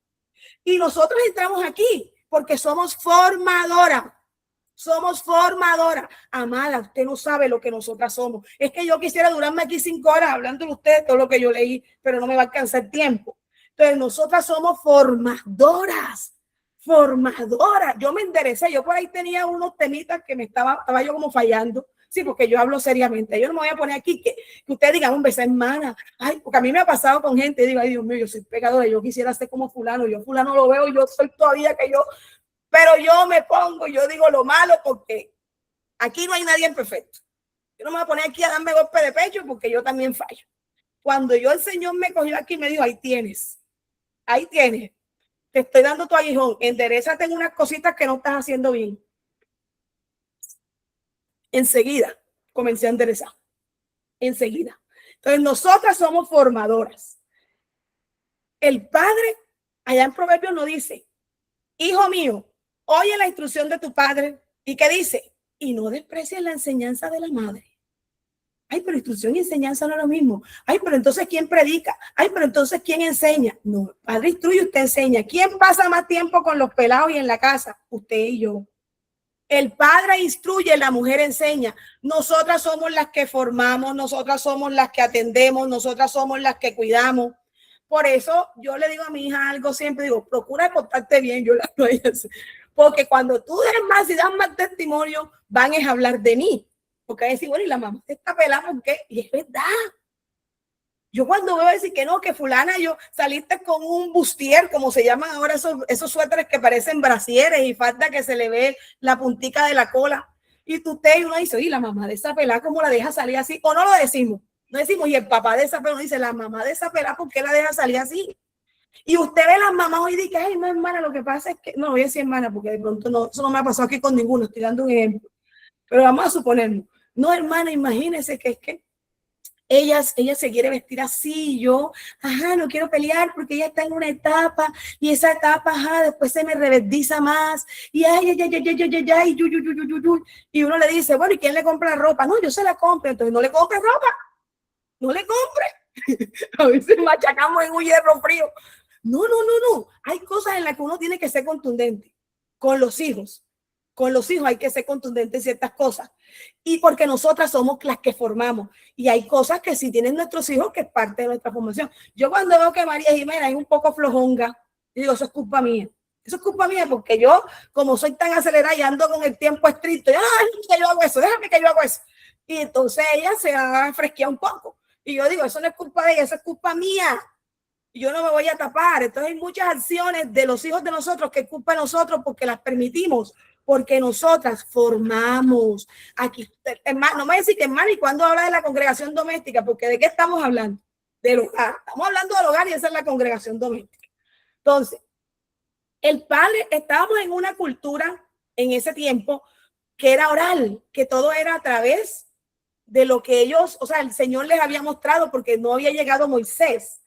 Y nosotros entramos aquí porque somos formadoras. Somos formadoras. Amada, usted no sabe lo que nosotras somos. Es que yo quisiera durarme aquí 5 horas hablando de usted todo lo que yo leí, pero no me va a alcanzar tiempo. Entonces, nosotras somos formadoras. Formadoras. Yo me enderecé. Yo por ahí tenía unos temitas que estaba yo como fallando. Sí, porque yo hablo seriamente. Yo no me voy a poner aquí que usted diga, hombre, esa hermana. Ay, porque a mí me ha pasado con gente y digo, ay, Dios mío, yo soy pecadora. Yo quisiera ser como fulano. Yo fulano lo veo y yo soy todavía que yo. Pero yo me pongo, yo digo lo malo porque aquí no hay nadie perfecto. Yo no me voy a poner aquí a darme golpe de pecho porque yo también fallo. Cuando el Señor me cogió aquí y me dijo, ahí tienes, te estoy dando tu aguijón, enderezate en unas cositas que no estás haciendo bien. Enseguida comencé a enderezar, enseguida. Entonces nosotras somos formadoras. El Padre, allá en Proverbios nos dice, hijo mío, oye la instrucción de tu padre. ¿Y qué dice? Y no desprecies la enseñanza de la madre. Ay, pero instrucción y enseñanza no es lo mismo. Ay, pero entonces ¿quién predica? Ay, pero entonces ¿quién enseña? No, el Padre instruye, usted enseña. ¿Quién pasa más tiempo con los pelados y en la casa? Usted y yo. El Padre instruye, la mujer enseña. Nosotras somos las que formamos, nosotras somos las que atendemos, nosotras somos las que cuidamos. Por eso yo le digo a mi hija algo siempre, digo, procura portarte bien, yo la doy así. Porque cuando tú des más y das más testimonio, van a hablar de mí. Porque decir, bueno, y la mamá está pelada, ¿por qué? Y es verdad. Yo cuando veo decir que no, que fulana, yo saliste con un bustier, como se llaman ahora esos suéteres que parecen brasieres y falta que se le ve la puntica de la cola. Y uno dice, oye, la mamá de esa pelada, ¿cómo la deja salir así? O no lo decimos. No decimos, y el papá de esa pelada dice, la mamá de esa pelada, ¿por qué la deja salir así? Y usted ve las mamás hoy y dice, ay, no, hermana, lo que pasa es que, no voy a decir hermana, porque de pronto no, eso no me ha pasado aquí con ninguno, estoy dando un ejemplo. Pero vamos a suponerlo. No, hermana, imagínese que es que ella se quiere vestir así, yo, no quiero pelear porque ella está en una etapa y esa etapa, después se me reverdiza más y y uno le dice, bueno, ¿y quién le compra la ropa? No, yo se la compro, entonces no le compre ropa, no le compre. A veces machacamos en un hierro frío. No, hay cosas en las que uno tiene que ser contundente con los hijos. Con los hijos hay que ser contundente en ciertas cosas. Y porque nosotras somos las que formamos. Y hay cosas que si tienen nuestros hijos, que es parte de nuestra formación. Yo cuando veo que María Jimena es un poco flojonga, digo, eso es culpa mía. Eso es culpa mía porque yo, como soy tan acelerada y ando con el tiempo estricto, que yo hago eso, déjame que yo hago eso. Y entonces ella se ha fresqueado un poco. Y yo digo, eso no es culpa de ella, eso es culpa mía. Yo no me voy a tapar. Entonces hay muchas acciones de los hijos de nosotros que es culpa de nosotros porque las permitimos. Porque nosotras formamos aquí. No me voy a decir que hermano, y cuando habla de la congregación doméstica, porque ¿de qué estamos hablando? Del hogar. Estamos hablando del hogar y esa es la congregación doméstica. Entonces, El padre, estábamos en una cultura en ese tiempo que era oral, que todo era a través de lo que ellos, o sea, el Señor les había mostrado porque no había llegado Moisés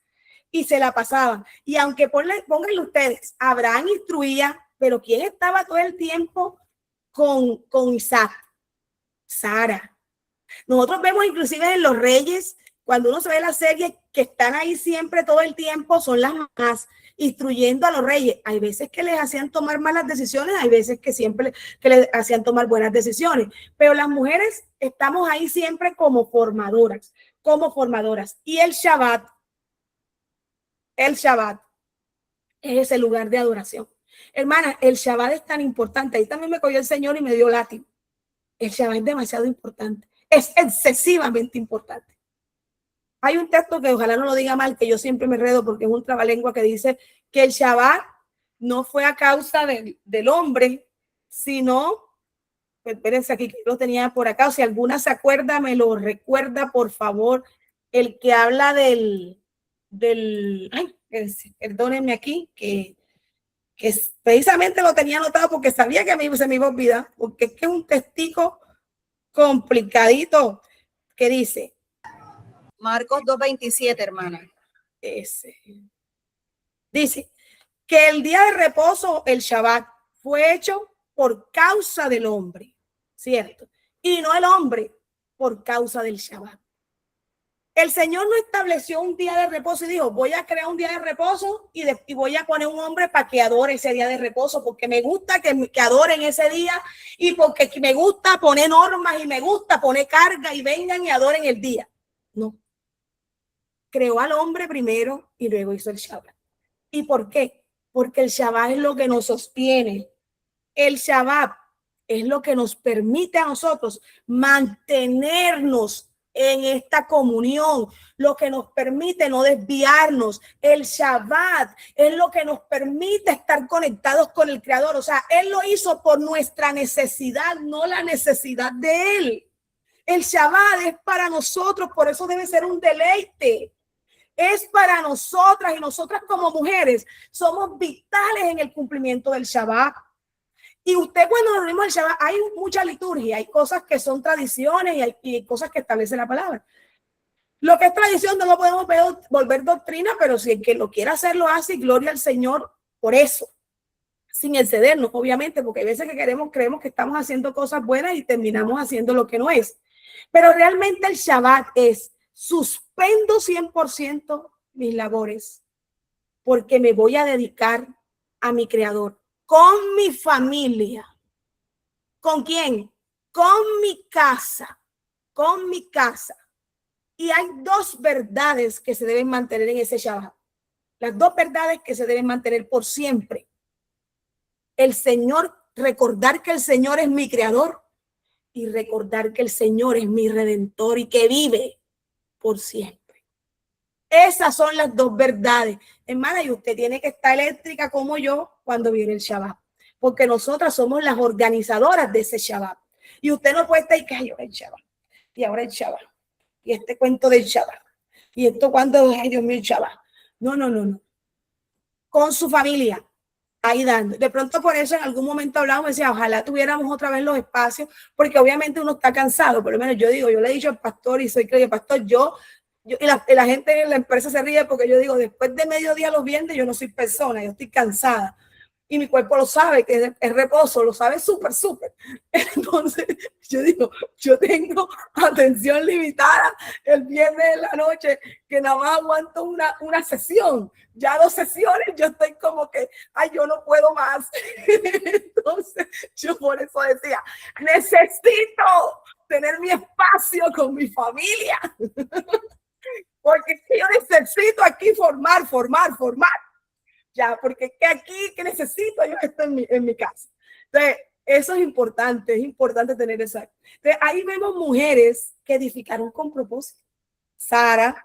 y se la pasaban. Y aunque pónganle ustedes, Abraham instruía, pero ¿quién estaba todo el tiempo con Isaac? Sara. Nosotros vemos inclusive en Los Reyes, cuando uno se ve la serie, que están ahí siempre todo el tiempo, son las mamás instruyendo a los reyes. Hay veces que les hacían tomar malas decisiones, hay veces que siempre que les hacían tomar buenas decisiones, pero las mujeres estamos ahí siempre como formadoras. Y el Shabbat es ese lugar de adoración. Hermana, el Shabbat es tan importante. Ahí también me cogió el Señor y me dio látigo. El Shabbat es demasiado importante. Es excesivamente importante. Hay un texto que ojalá no lo diga mal, que yo siempre me enredo porque es un trabalengua que dice que el Shabbat no fue a causa del hombre, sino, pues, espérense aquí que lo tenía por acá, o si alguna se acuerda, me lo recuerda, por favor, el que habla ay, perdónenme aquí, que precisamente lo tenía anotado porque sabía que se me iba a olvidar, porque es que es un testigo complicadito que dice, Marcos 2:27, hermana. ese. Dice que el día de reposo, el Shabbat, fue hecho por causa del hombre, ¿cierto? Y no el hombre por causa del Shabbat. El Señor no estableció un día de reposo y dijo, voy a crear un día de reposo y voy a poner un hombre para que adore ese día de reposo, porque me gusta que adoren ese día y porque me gusta poner normas y me gusta poner carga y vengan y adoren el día. No. Creó al hombre primero y luego hizo el Shabbat. ¿Y por qué? Porque el Shabbat es lo que nos sostiene. El Shabbat es lo que nos permite a nosotros mantenernos en esta comunión, lo que nos permite no desviarnos. El Shabbat es lo que nos permite estar conectados con el Creador. O sea, Él lo hizo por nuestra necesidad, no la necesidad de Él. El Shabbat es para nosotros, por eso debe ser un deleite. Es para nosotras y nosotras como mujeres somos vitales en el cumplimiento del Shabbat. Y usted cuando nos reunimos el Shabbat hay mucha liturgia, hay cosas que son tradiciones y hay cosas que establece la palabra. Lo que es tradición no lo podemos volver doctrina, pero si el que lo quiera hacer lo hace y gloria al Señor por eso, sin excedernos, obviamente, porque hay veces que creemos que estamos haciendo cosas buenas y terminamos haciendo lo que no es. Pero realmente el Shabbat es suspendo 100% mis labores porque me voy a dedicar a mi Creador con mi familia. ¿Con quién? Con mi casa. Y hay dos verdades que se deben mantener en ese Shabbat. Las dos verdades que se deben mantener por siempre. El Señor, recordar que el Señor es mi Creador y recordar que el Señor es mi Redentor y que vive por siempre. Esas son las dos verdades. Hermana, y usted tiene que estar eléctrica como yo cuando viene el Shabbat, porque nosotras somos las organizadoras de ese Shabbat. Y usted no puede estar y que ahora el Shabbat, y ahora el Shabbat, y este cuento del Shabbat, y esto cuando, ay Dios mío, el Shabbat. No. Con su familia, ahí dando. De pronto por eso en algún momento hablamos, decía, ojalá tuviéramos otra vez los espacios, porque obviamente uno está cansado, por lo menos yo digo, yo le he dicho al pastor y soy creyente, pastor, y la gente en la empresa se ríe porque yo digo, después de mediodía los viernes yo no soy persona, yo estoy cansada. Y mi cuerpo lo sabe, que es reposo, lo sabe súper. Entonces, yo digo, yo tengo atención limitada el viernes de la noche, que nada más aguanto una sesión. Ya 2 sesiones, yo estoy como que, ay, yo no puedo más. Entonces, yo por eso decía, necesito tener mi espacio con mi familia. Porque yo necesito aquí formar. Ya, porque aquí que necesito yo estoy en mi casa. Entonces, eso es importante tener eso. Entonces, ahí vemos mujeres que edificaron con propósito. Sara,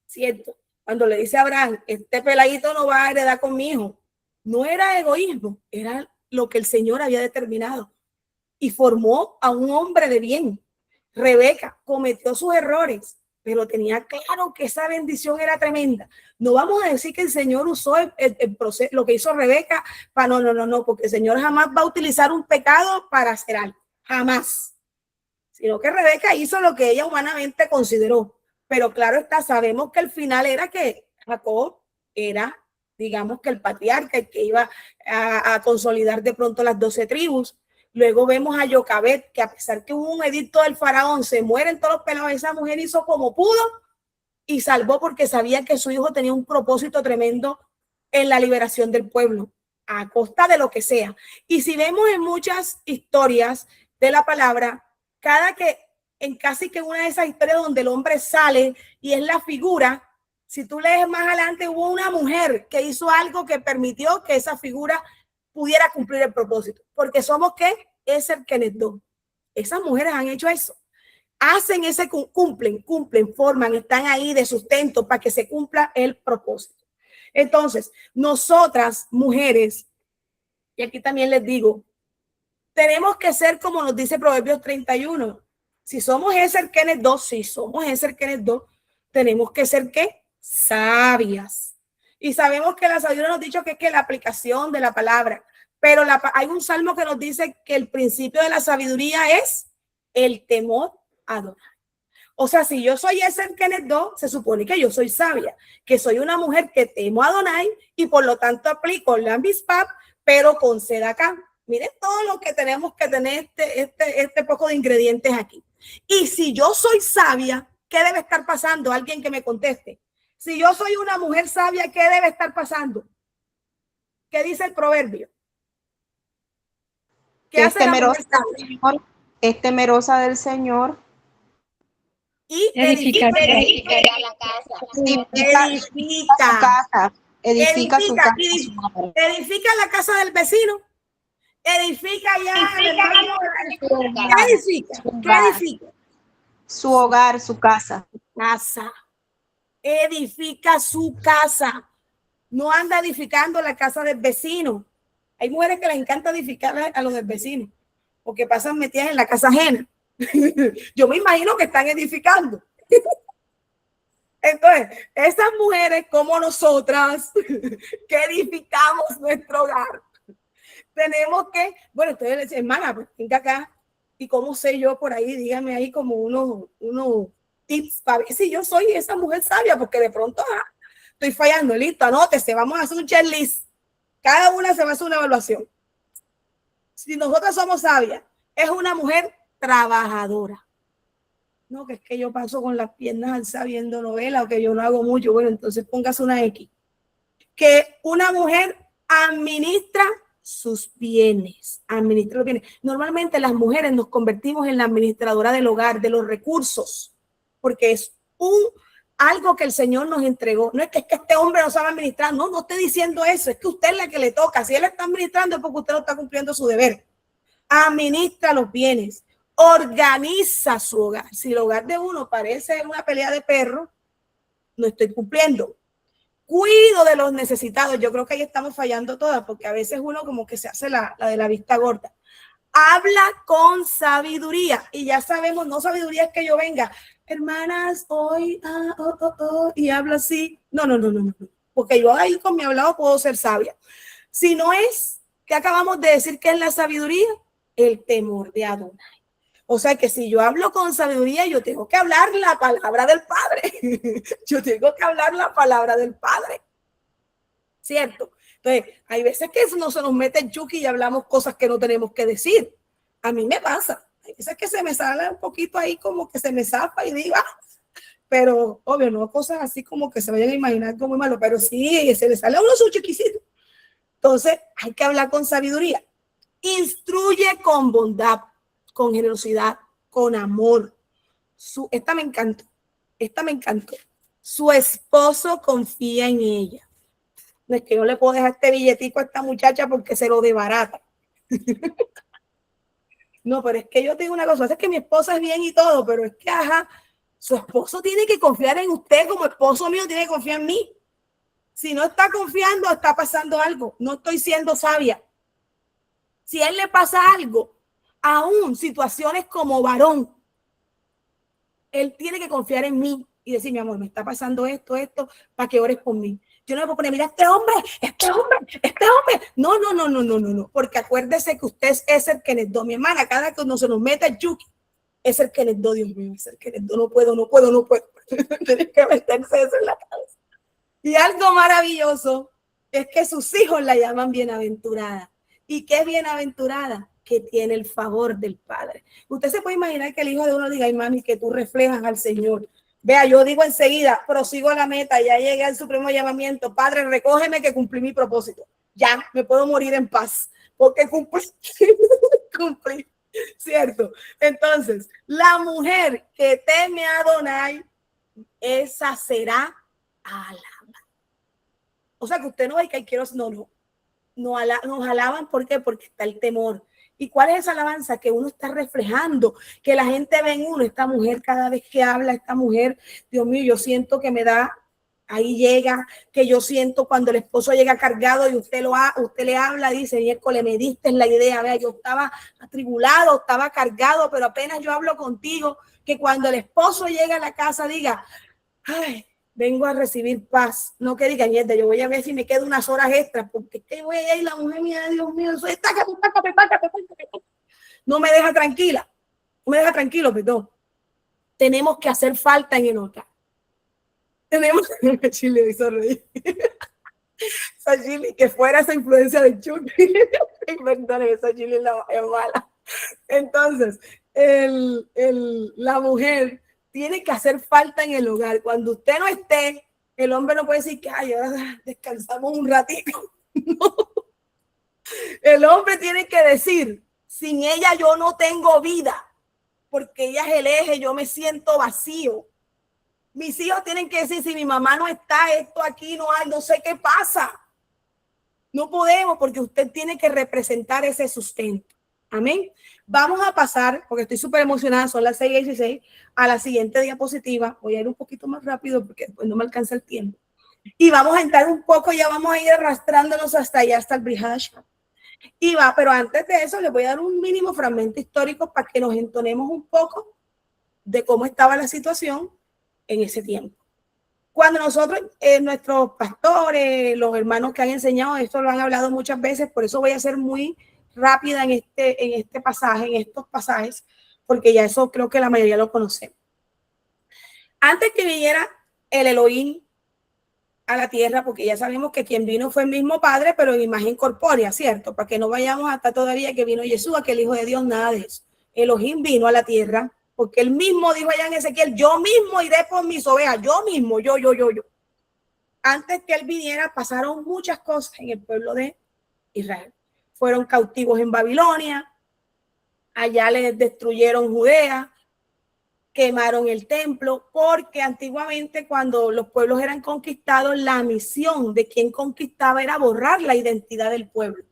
¿cierto? Cuando le dice a Abraham, este peladito no va a heredar con mi hijo, no era egoísmo, era lo que el Señor había determinado. Y formó a un hombre de bien. Rebeca cometió sus errores, pero tenía claro que esa bendición era tremenda. No vamos a decir que el Señor usó el proceso, lo que hizo Rebeca, para no, porque el Señor jamás va a utilizar un pecado para hacer algo, jamás. Sino que Rebeca hizo lo que ella humanamente consideró. Pero claro está, sabemos que el final era que Jacob era, digamos, que el patriarca, el que iba a consolidar de pronto las 12 tribus. Luego vemos a Jocabet, que a pesar que hubo un edicto del faraón, se mueren todos los pelados, esa mujer hizo como pudo y salvó porque sabía que su hijo tenía un propósito tremendo en la liberación del pueblo, a costa de lo que sea. Y si vemos en muchas historias de la palabra, en casi que una de esas historias donde el hombre sale y es la figura, si tú lees más adelante, hubo una mujer que hizo algo que permitió que esa figura pudiera cumplir el propósito, porque somos ¿qué? Ezer Keneddo. Esas mujeres han hecho eso, hacen ese, cumplen, forman, están ahí de sustento para que se cumpla el propósito. Entonces, nosotras, mujeres, y aquí también les digo, tenemos que ser como nos dice Proverbios 31. Si somos Ezer Keneddo, tenemos que ser ¿qué? Sabias. Y sabemos que la sabiduría nos ha dicho que es que la aplicación de la palabra, pero hay un salmo que nos dice que el principio de la sabiduría es el temor a Adonai. O sea, si yo soy Ezer Keneddo, se supone que yo soy sabia, que soy una mujer que temo a Adonai y por lo tanto aplico la mispap, pero con sedacá. Miren todo lo que tenemos que tener este poco de ingredientes aquí. Y si yo soy sabia, ¿qué debe estar pasando? Alguien que me conteste. Si yo soy una mujer sabia, ¿qué debe estar pasando? ¿Qué dice el proverbio? ¿Qué hace la mujer sabia? Es temerosa del Señor. Y edifica la casa. Edifica su casa. Edifica la casa del vecino. Edifica ya. ¿Qué edifica? ¿Qué edifica? Su hogar, su casa. Casa. Edifica su casa. No anda edificando la casa del vecino. Hay mujeres que les encanta edificar a los del vecino, porque pasan metidas en la casa ajena. Yo me imagino que están edificando. Entonces, esas mujeres como nosotras, que edificamos nuestro hogar, tenemos que, bueno, ustedes le dicen, hermana, pues venga acá. ¿Y cómo sé yo por ahí? Dígame ahí como unos tips para ver si yo soy esa mujer sabia, porque de pronto estoy fallando. Listo, anótese, vamos a hacer un checklist. Cada una se va a hacer una evaluación. Si nosotras somos sabias, es una mujer trabajadora. No, que es que yo paso con las piernas alzadas viendo novela o que yo no hago mucho. Bueno, entonces póngase una X. Que una mujer administra sus bienes, administra los bienes. Normalmente las mujeres nos convertimos en la administradora del hogar, de los recursos, porque es algo que el Señor nos entregó. No es que este hombre no sabe administrar, no estoy diciendo eso, es que usted es la que le toca. Si él está administrando es porque usted no está cumpliendo su deber. Administra los bienes, organiza su hogar. Si el hogar de uno parece una pelea de perros, no estoy cumpliendo. Cuido de los necesitados. Yo creo que ahí estamos fallando todas, porque a veces uno como que se hace la de la vista gorda. Habla con sabiduría, y ya sabemos, no sabiduría es que yo venga, hermanas, hoy, y hablo así. No, porque yo ahí con mi hablado puedo ser sabia. Si no es, que acabamos de decir que es la sabiduría, el temor de Adonai. O sea que si yo hablo con sabiduría, yo tengo que hablar la palabra del Padre. Yo tengo que hablar la palabra del Padre. ¿Cierto? Entonces, hay veces que no se nos mete el chuki y hablamos cosas que no tenemos que decir. A mí me pasa. Hay veces que se me sale un poquito ahí como que se me zapa y digo, pero obvio, no cosas así como que se vayan a imaginar como malo, pero sí, se le sale a uno su chiquisito. Entonces, hay que hablar con sabiduría. Instruye con bondad, con generosidad, con amor. Esta me encantó. Su esposo confía en ella. No es que yo le puedo dejar este billetico a esta muchacha porque se lo desbarata. No, pero es que yo te digo una cosa, es que mi esposa es bien y todo, pero es que, su esposo tiene que confiar en usted como esposo mío tiene que confiar en mí. Si no está confiando, está pasando algo. No estoy siendo sabia. Si a él le pasa algo, aún situaciones como varón, él tiene que confiar en mí. y decir, mi amor, me está pasando esto, para que ores por mí. Yo no me puedo poner, mira, este hombre. No, porque acuérdese que usted es el que les do, mi hermana, cada vez que uno se nos mete el yuki, es el que les do, Dios mío, es el que les do, no puedo. Tienes que meterse eso en la cabeza. Y algo maravilloso es que sus hijos la llaman bienaventurada. ¿Y qué es bienaventurada? Que tiene el favor del Padre. Usted se puede imaginar que el hijo de uno diga, ay mami, que tú reflejas al Señor. Vea, yo digo enseguida, prosigo a la meta, ya llegué al supremo llamamiento. Padre, recógeme que cumplí mi propósito. Ya, me puedo morir en paz, porque cumplí, ¿cierto? Entonces, la mujer que teme a Adonai, esa será alabada. O sea, que usted no ve que quiero, nos alaban, ¿por qué? Porque está el temor. ¿Y cuál es esa alabanza? Que uno está reflejando, que la gente ve en uno, esta mujer cada vez que habla, esta mujer, Dios mío, yo siento que me da, ahí llega, que yo siento cuando el esposo llega cargado y usted le habla, dice, miércoles, me diste la idea, vea, yo estaba atribulado, estaba cargado, pero apenas yo hablo contigo, que cuando el esposo llega a la casa diga, ay, vengo a recibir paz, no que diga, mierda, yo voy a ver si me quedo unas horas extras, porque es que voy a ir la mujer mía, Dios mío, no me deja tranquila, perdón. Tenemos que hacer falta en el hogar. Tenemos Chile hizo reír. Esa Chile, que fuera esa influencia de Chucky. Perdón, esa Chile es mala. Entonces, la mujer tiene que hacer falta en el hogar. Cuando usted no esté, el hombre no puede decir que ay, descansamos un ratito. No. El hombre tiene que decir, sin ella yo no tengo vida, porque ella es el eje, yo me siento vacío. Mis hijos tienen que decir, si mi mamá no está, esto aquí no hay, no sé qué pasa. No podemos, porque usted tiene que representar ese sustento. Amén. Vamos a pasar, porque estoy súper emocionada, son las 6:16, a la siguiente diapositiva. Voy a ir un poquito más rápido porque después no me alcanza el tiempo. Y vamos a entrar un poco, ya vamos a ir arrastrándonos hasta allá, hasta el Brihash. Y va, pero antes de eso les voy a dar un mínimo fragmento histórico para que nos entonemos un poco de cómo estaba la situación en ese tiempo. Cuando nosotros, nuestros pastores, los hermanos que han enseñado esto lo han hablado muchas veces, por eso voy a ser muy rápida en este pasaje, en estos pasajes, porque ya eso creo que la mayoría lo conocemos. Antes que viniera el Elohim a la tierra, porque ya sabemos que quien vino fue el mismo Padre, pero en imagen corpórea, ¿cierto? Para que no vayamos hasta todavía que vino Jesús, que el Hijo de Dios, nada de eso. Elohim vino a la tierra, porque él mismo dijo allá en Ezequiel, yo mismo iré por mis ovejas, yo mismo, yo. Antes que él viniera, pasaron muchas cosas en el pueblo de Israel. Fueron cautivos en Babilonia, allá les destruyeron Judea, quemaron el templo, porque antiguamente cuando los pueblos eran conquistados, la misión de quien conquistaba era borrar la identidad del pueblo.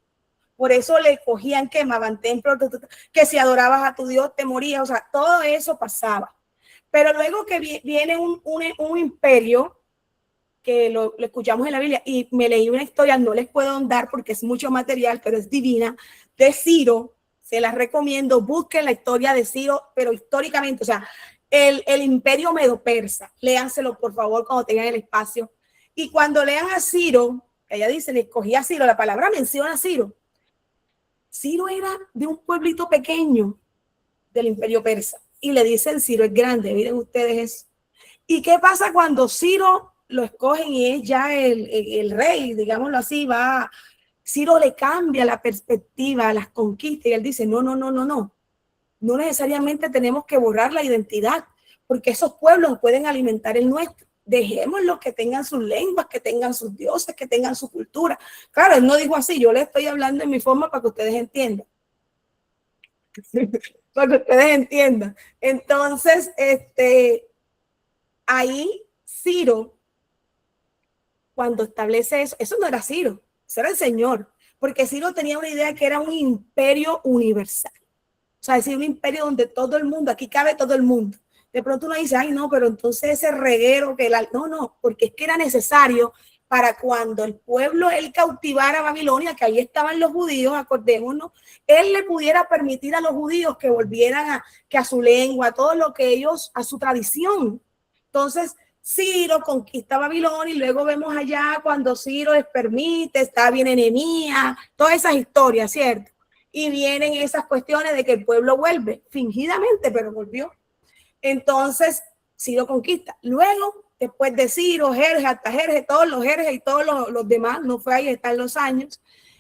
Por eso le cogían, quemaban templos, que si adorabas a tu Dios te morías, o sea, todo eso pasaba. Pero luego que viene un imperio, que lo escuchamos en la Biblia, y me leí una historia, no les puedo dar porque es mucho material, pero es divina, de Ciro, se las recomiendo, busquen la historia de Ciro, pero históricamente, o sea, el imperio medo-persa, léanselo por favor cuando tengan el espacio, y cuando lean a Ciro, que ella dice, le escogí a Ciro, la palabra menciona a Ciro. Ciro era de un pueblito pequeño del imperio persa, y le dicen Ciro es grande, miren ustedes eso. ¿Y qué pasa cuando Ciro lo escogen y es ya el rey, digámoslo así, Ciro le cambia la perspectiva a las conquistas y él dice, no necesariamente tenemos que borrar la identidad, porque esos pueblos pueden alimentar el nuestro. Dejémoslos que tengan sus lenguas, que tengan sus dioses, que tengan su cultura. Claro, él no dijo así, yo le estoy hablando en mi forma para que ustedes entiendan. Para que ustedes entiendan. Entonces, ahí Ciro, cuando establece eso no era Ciro, eso era el Señor, porque Ciro tenía una idea que era un imperio universal. O sea, es decir, un imperio donde todo el mundo, aquí cabe todo el mundo. De pronto uno dice, ay, no, pero entonces ese reguero que no, porque es que era necesario para cuando el pueblo, él cautivara a Babilonia, que ahí estaban los judíos, acordémonos, él le pudiera permitir a los judíos que volvieran a su lengua, a todo lo que ellos, a su tradición. Entonces, Ciro conquista Babilonia y luego vemos allá cuando Ciro les permite, está bien Nehemías, todas esas historias, ¿cierto? Y vienen esas cuestiones de que el pueblo vuelve, fingidamente, pero volvió. Entonces, Ciro conquista. Luego, después de Ciro, Jerjes, hasta Jerjes, todos los Jerjes y todos los demás, no fue ahí, están los años,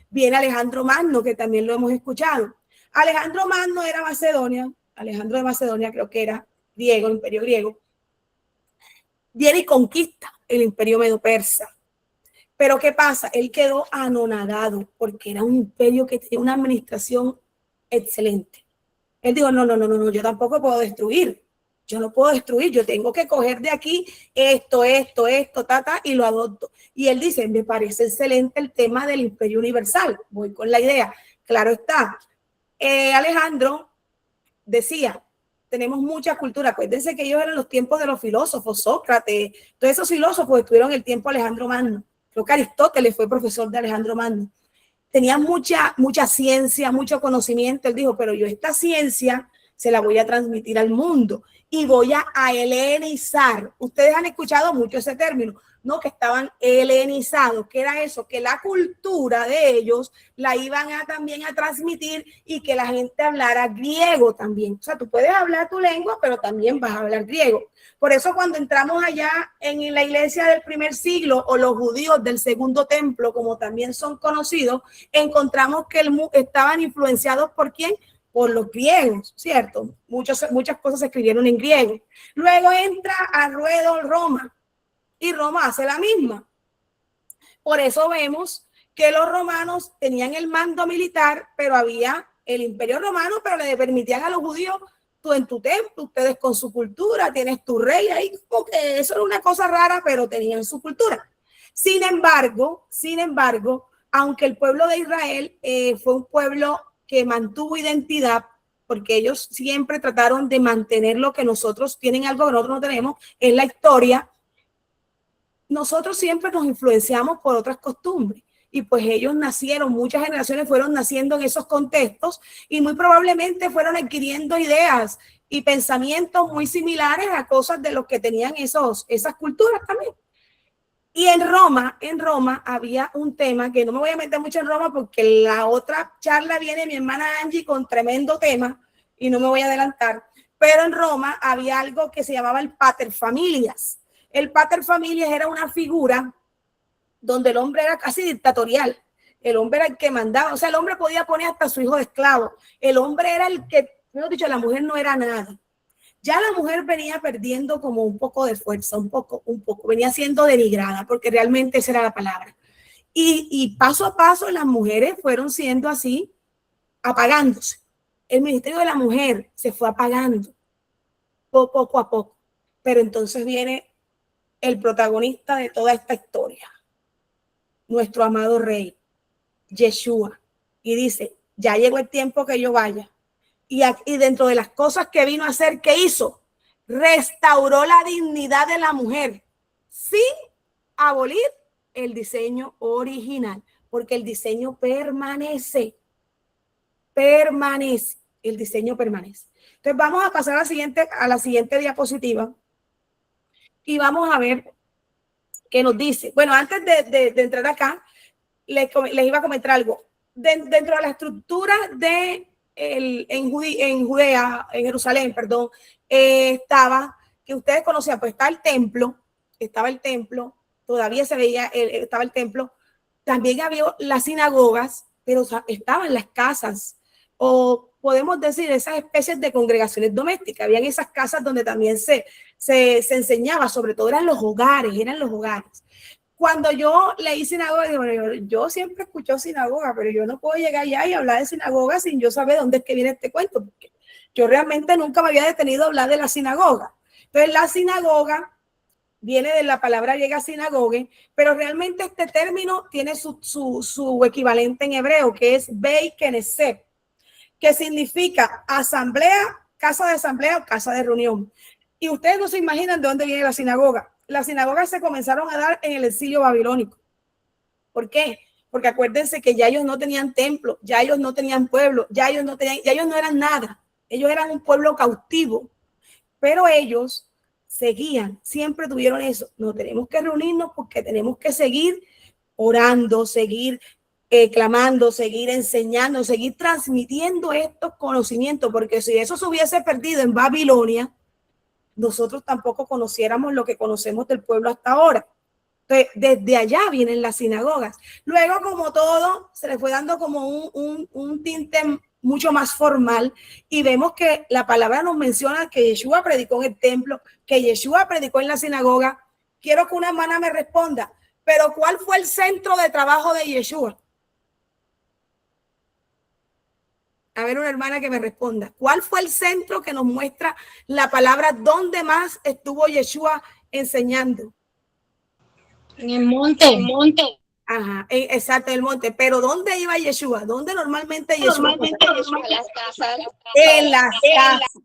viene Alejandro Magno, que también lo hemos escuchado. Alejandro Magno era Macedonia, Alejandro de Macedonia creo que era griego, imperio griego, viene y conquista el imperio medo-persa. Pero ¿qué pasa? Él quedó anonadado porque era un imperio que tenía una administración excelente. Él dijo, no, yo tampoco puedo destruir. Yo no puedo destruir, yo tengo que coger de aquí esto, y lo adopto. Y él dice, me parece excelente el tema del imperio universal. Voy con la idea. Claro está. Alejandro decía, tenemos mucha cultura. Acuérdense que ellos eran los tiempos de los filósofos, Sócrates, todos esos filósofos estuvieron el tiempo de Alejandro Magno. Creo que Aristóteles fue profesor de Alejandro Magno. Tenía mucha ciencia, mucho conocimiento. Él dijo, pero yo esta ciencia se la voy a transmitir al mundo y voy a helenizar. Ustedes han escuchado mucho ese término, ¿no? Que estaban helenizados. ¿Qué era eso? Que la cultura de ellos la iban también a transmitir y que la gente hablara griego también. O sea, tú puedes hablar tu lengua, pero también vas a hablar griego. Por eso cuando entramos allá en la iglesia del primer siglo o los judíos del segundo templo, como también son conocidos, encontramos que estaban influenciados ¿por quién? Por los griegos, ¿cierto? Muchas cosas se escribieron en griego. Luego entra a ruedo Roma y Roma hace la misma. Por eso vemos que los romanos tenían el mando militar, pero había el imperio romano, pero le permitían a los judíos, tú en tu templo, ustedes con su cultura, tienes tu rey ahí, como que eso era una cosa rara, pero tenían su cultura. Sin embargo, aunque el pueblo de Israel fue un pueblo que mantuvo identidad, porque ellos siempre trataron de mantener lo que nosotros tienen, algo que nosotros no tenemos, es la historia. Nosotros siempre nos influenciamos por otras costumbres y pues ellos nacieron, muchas generaciones fueron naciendo en esos contextos y muy probablemente fueron adquiriendo ideas y pensamientos muy similares a cosas de los que tenían esas culturas también. Y en Roma había un tema que no me voy a meter mucho en Roma porque la otra charla viene mi hermana Angie con tremendo tema y no me voy a adelantar, pero en Roma había algo que se llamaba el paterfamilias. El paterfamilias era una figura donde el hombre era casi dictatorial. El hombre era el que mandaba, o sea, el hombre podía poner hasta a su hijo de esclavo. El hombre era el que, mejor dicho, la mujer no era nada. Ya la mujer venía perdiendo como un poco de fuerza, un poco, venía siendo denigrada, porque realmente esa era la palabra. Y paso a paso las mujeres fueron siendo así, apagándose. El ministerio de la mujer se fue apagando poco a poco. Pero entonces viene el protagonista de toda esta historia, nuestro amado rey, Yeshua, y dice, ya llegó el tiempo que yo vaya. Y dentro de las cosas que vino a hacer, ¿qué hizo? Restauró la dignidad de la mujer sin abolir el diseño original, porque el diseño permanece, el diseño permanece. Entonces vamos a pasar a la siguiente diapositiva y vamos a ver qué nos dice. Bueno, antes de entrar acá, les iba a comentar algo. Dentro de la estructura en Judea, en Jerusalén, perdón, estaba, que ustedes conocían, pues estaba el templo, todavía se veía, estaba el templo, también había las sinagogas, pero estaban las casas, o podemos decir esas especies de congregaciones domésticas, habían esas casas donde también se enseñaba, sobre todo eran los hogares. Cuando yo leí sinagoga, yo siempre escucho sinagoga, pero yo no puedo llegar allá y hablar de sinagoga sin yo saber dónde es que viene este cuento, porque yo realmente nunca me había detenido a hablar de la sinagoga. Entonces, la sinagoga viene de la palabra griega sinagoge, pero realmente este término tiene su equivalente en hebreo, que es Beit Knesset, que significa asamblea, casa de asamblea o casa de reunión. Y ustedes no se imaginan de dónde viene la sinagoga. Las sinagogas se comenzaron a dar en el exilio babilónico. ¿Por qué? Porque acuérdense que ya ellos no tenían templo, ya ellos no tenían pueblo, ya ellos no eran nada. Ellos eran un pueblo cautivo, pero ellos seguían, siempre tuvieron eso. No tenemos que reunirnos porque tenemos que seguir orando, seguir clamando, seguir enseñando, seguir transmitiendo estos conocimientos, porque si eso se hubiese perdido en Babilonia, nosotros tampoco conociéramos lo que conocemos del pueblo hasta ahora. Entonces, desde allá vienen las sinagogas. Luego, como todo, se le fue dando como un tinte mucho más formal y vemos que la palabra nos menciona que Yeshua predicó en el templo, que Yeshua predicó en la sinagoga. Quiero que una hermana me responda, pero ¿cuál fue el centro de trabajo de Yeshua? A ver, una hermana que me responda. ¿Cuál fue el centro que nos muestra la palabra? ¿Dónde más estuvo Yeshua enseñando? En el monte. Ajá, exacto, en el monte. Pero ¿dónde iba Yeshua? ¿Dónde normalmente Yeshua? En las casas. En las casas.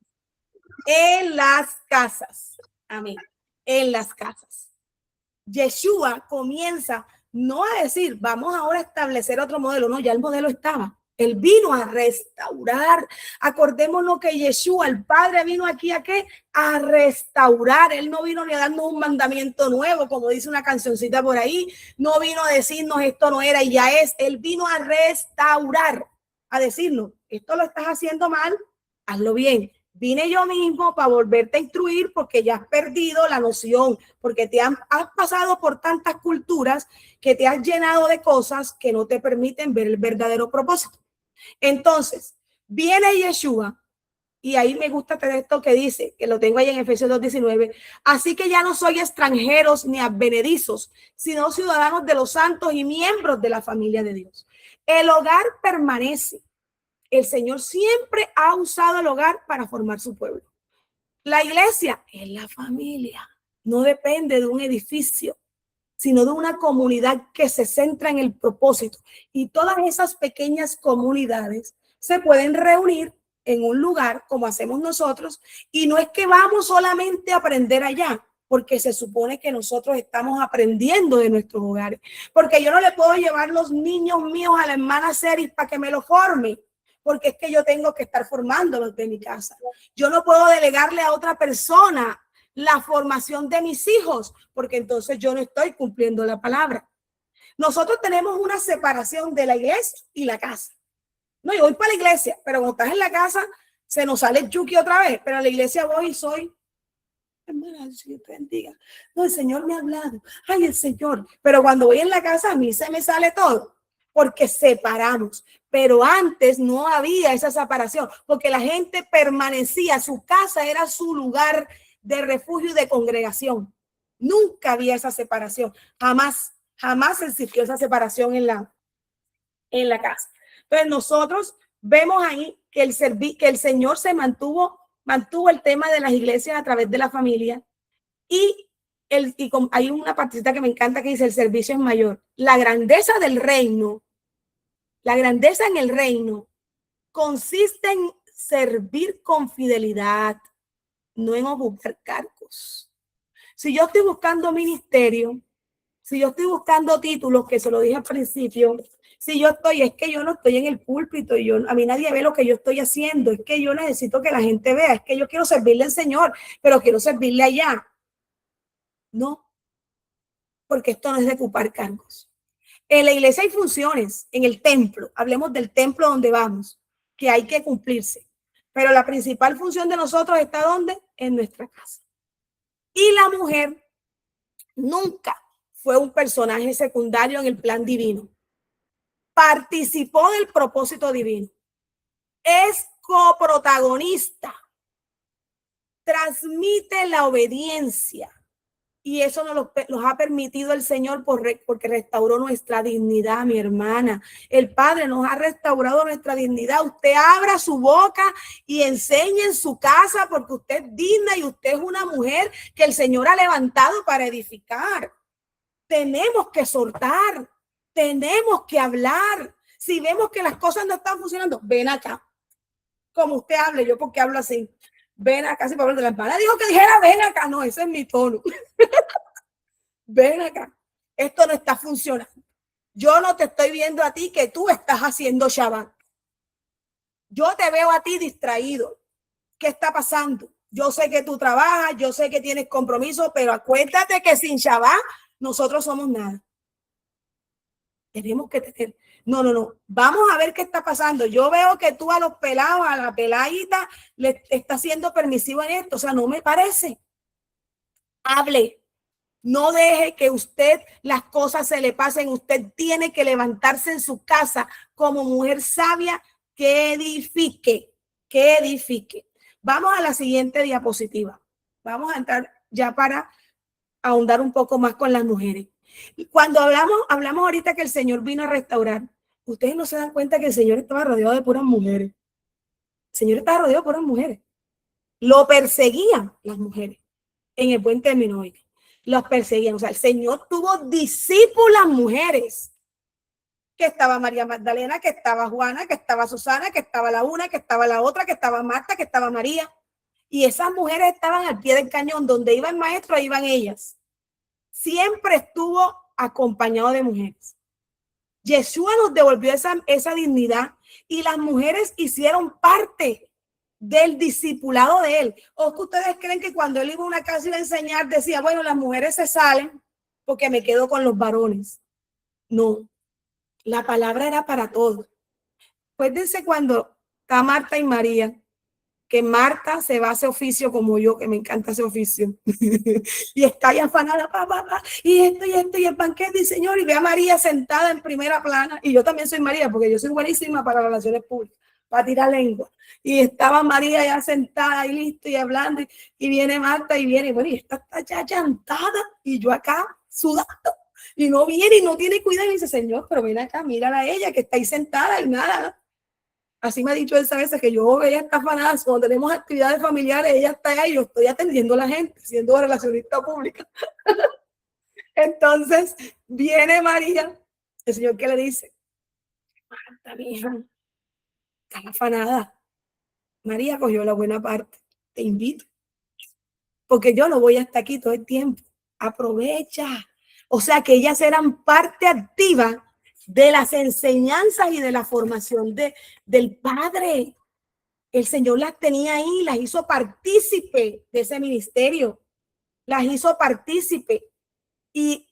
En las casas. Amén. En las casas. Yeshua comienza no a decir, vamos ahora a establecer otro modelo. No, ya el modelo estaba. Él vino a restaurar. Acordémonos que Yeshua, el Padre, vino aquí ¿a qué? A restaurar. Él no vino ni a darnos un mandamiento nuevo, como dice una cancioncita por ahí. No vino a decirnos esto no era y ya es. Él vino a restaurar, a decirnos, esto lo estás haciendo mal, hazlo bien. Vine yo mismo para volverte a instruir porque ya has perdido la noción, porque has pasado por tantas culturas que te has llenado de cosas que no te permiten ver el verdadero propósito. Entonces, viene Yeshua, y ahí me gusta tener esto que dice, que lo tengo ahí en Efesios 2:19, así que ya no soy extranjeros ni advenedizos, sino ciudadanos de los santos y miembros de la familia de Dios. El hogar permanece. El Señor siempre ha usado el hogar para formar su pueblo. La iglesia es la familia, no depende de un edificio, sino de una comunidad que se centra en el propósito. Y todas esas pequeñas comunidades se pueden reunir en un lugar como hacemos nosotros. Y no es que vamos solamente a aprender allá, porque se supone que nosotros estamos aprendiendo de nuestros hogares. Porque yo no le puedo llevar los niños míos a la hermana Ceris para que me lo forme, porque es que yo tengo que estar formándolos de mi casa. Yo no puedo delegarle a otra persona la formación de mis hijos, porque entonces yo no estoy cumpliendo la palabra. Nosotros tenemos una separación de la iglesia y la casa. No, yo voy para la iglesia, pero cuando estás en la casa se nos sale el yuki otra vez, pero en la iglesia voy y soy, hermana, el Señor te bendiga. No, el Señor me ha hablado. Ay, el Señor. Pero cuando voy en la casa a mí se me sale todo, porque separamos. Pero antes no había esa separación, porque la gente permanecía, su casa era su lugar de refugio y de congregación. Nunca había esa separación, jamás existió esa separación en la casa. Entonces nosotros vemos ahí que el Señor se mantuvo el tema de las iglesias a través de la familia y hay una partecita que me encanta que dice el servicio es mayor. La grandeza del reino, la grandeza en el reino consiste en servir con fidelidad, no en ocupar cargos. Si yo estoy buscando ministerio, si yo estoy buscando títulos, que se lo dije al principio, es que yo no estoy en el púlpito y a mí nadie ve lo que yo estoy haciendo, es que yo necesito que la gente vea, es que yo quiero servirle al Señor, pero quiero servirle allá. No, porque esto no es de ocupar cargos. En la iglesia hay funciones, en el templo, hablemos del templo donde vamos, que hay que cumplirse. Pero la principal función de nosotros está ¿dónde? En nuestra casa. Y la mujer nunca fue un personaje secundario en el plan divino. Participó del propósito divino. Es coprotagonista. Transmite la obediencia. Y eso nos ha permitido el Señor porque restauró nuestra dignidad, mi hermana. El Padre nos ha restaurado nuestra dignidad. Usted abra su boca y enseñe en su casa porque usted es digna y usted es una mujer que el Señor ha levantado para edificar. Tenemos que soltar, tenemos que hablar. Si vemos que las cosas no están funcionando, ven acá. Como usted hable, yo porque hablo así. Ven acá, si Pablo de la hermana dijo que dijera, ven acá. No, ese es mi tono. Ven acá. Esto no está funcionando. Yo no te estoy viendo a ti que tú estás haciendo Shabbat. Yo te veo a ti distraído. ¿Qué está pasando? Yo sé que tú trabajas, yo sé que tienes compromiso, pero acuérdate que sin Shabbat nosotros somos nada. Tenemos que tener, no, vamos a ver qué está pasando. Yo veo que tú a los pelados, a la peladita, le está siendo permisivo en esto, o sea, no me parece. Hable, no deje que usted las cosas se le pasen, usted tiene que levantarse en su casa como mujer sabia que edifique, que edifique. Vamos a la siguiente diapositiva. Vamos a entrar ya para ahondar un poco más con las mujeres. Cuando hablamos ahorita que el Señor vino a restaurar, ustedes no se dan cuenta que el Señor estaba rodeado de puras mujeres. El Señor estaba rodeado de puras mujeres. Lo perseguían las mujeres, en el buen término, oiga. Los perseguían. O sea, el Señor tuvo discípulas mujeres. Que estaba María Magdalena, que estaba Juana, que estaba Susana, que estaba la una, que estaba la otra, que estaba Marta, que estaba María. Y esas mujeres estaban al pie del cañón. Donde iba el maestro, iban ellas. Siempre estuvo acompañado de mujeres. Yeshua nos devolvió esa dignidad y las mujeres hicieron parte del discipulado de él. ¿O que ustedes creen que cuando él iba a una casa iba a enseñar, decía, bueno, las mujeres se salen porque me quedo con los varones? No, la palabra era para todos. Acuérdense cuando está Marta y María, que Marta se va a ese oficio como yo, que me encanta ese oficio, y está ahí afanada, y esto, y el banquete, y Señor, y ve a María sentada en primera plana, y yo también soy María, porque yo soy buenísima para relaciones públicas, para tirar lengua, y estaba María ya sentada y listo, y hablando, y viene Marta, y viene, bueno, y esta está ya llantada, y yo acá sudando, y no viene, y no tiene cuidado, y dice, Señor, pero ven acá, mírala a ella, que está ahí sentada, y nada. Así me ha dicho él a veces que yo, ella está afanada, cuando tenemos actividades familiares, ella está ahí, yo estoy atendiendo a la gente, siendo relacionista pública. Entonces, viene María, el Señor que le dice, Marta, mi hija, está afanada. María cogió la buena parte, te invito, porque yo no voy hasta aquí todo el tiempo. Aprovecha. O sea, que ellas eran parte activa de las enseñanzas y de la formación del Padre. El Señor las tenía ahí, las hizo partícipe de ese ministerio, las hizo partícipe y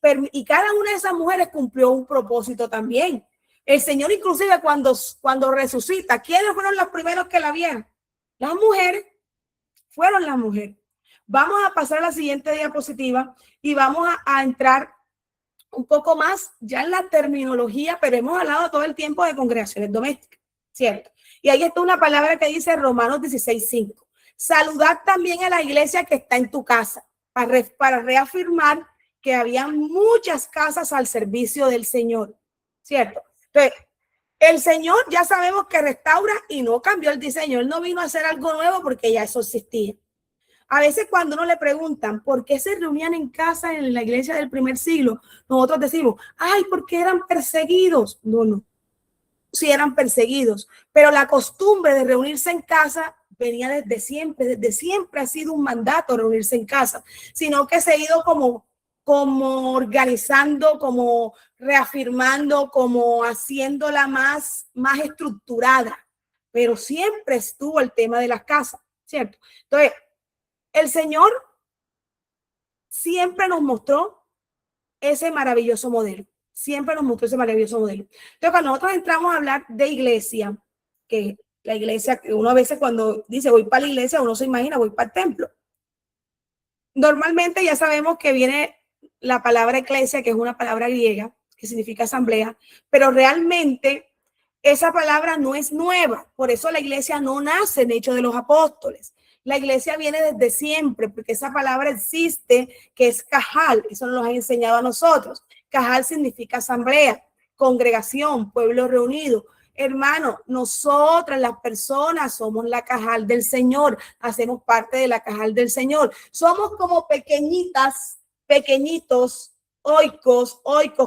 cada una de esas mujeres cumplió un propósito también. El Señor inclusive cuando resucita, ¿quiénes fueron los primeros que la vieron? Las mujeres, fueron las mujeres. Vamos a pasar a la siguiente diapositiva y vamos a entrar un poco más ya en la terminología, pero hemos hablado todo el tiempo de congregaciones domésticas, ¿cierto? Y ahí está una palabra que dice Romanos 16:5. Saludad también a la iglesia que está en tu casa, para reafirmar que había muchas casas al servicio del Señor, ¿cierto? Entonces, el Señor ya sabemos que restaura y no cambió el diseño. Él no vino a hacer algo nuevo porque ya eso existía. A veces cuando uno le preguntan por qué se reunían en casa en la iglesia del primer siglo, nosotros decimos, ay, porque eran perseguidos. No. Sí eran perseguidos, pero la costumbre de reunirse en casa venía desde siempre ha sido un mandato reunirse en casa, sino que se ha ido como organizando, como reafirmando, como haciéndola más estructurada, pero siempre estuvo el tema de las casas, ¿cierto? Entonces, el Señor siempre nos mostró ese maravilloso modelo. Siempre nos mostró ese maravilloso modelo. Entonces, cuando nosotros entramos a hablar de iglesia, que la iglesia, uno a veces cuando dice voy para la iglesia, uno se imagina voy para el templo. Normalmente ya sabemos que viene la palabra iglesia, que es una palabra griega, que significa asamblea, pero realmente esa palabra no es nueva. Por eso la iglesia no nace en Hechos de los Apóstoles. La iglesia viene desde siempre, porque esa palabra existe, que es cajal. Eso nos lo han enseñado a nosotros. Cajal significa asamblea, congregación, pueblo reunido. Hermano, nosotras las personas somos la cajal del Señor, hacemos parte de la cajal del Señor. Somos como pequeñitos, oikos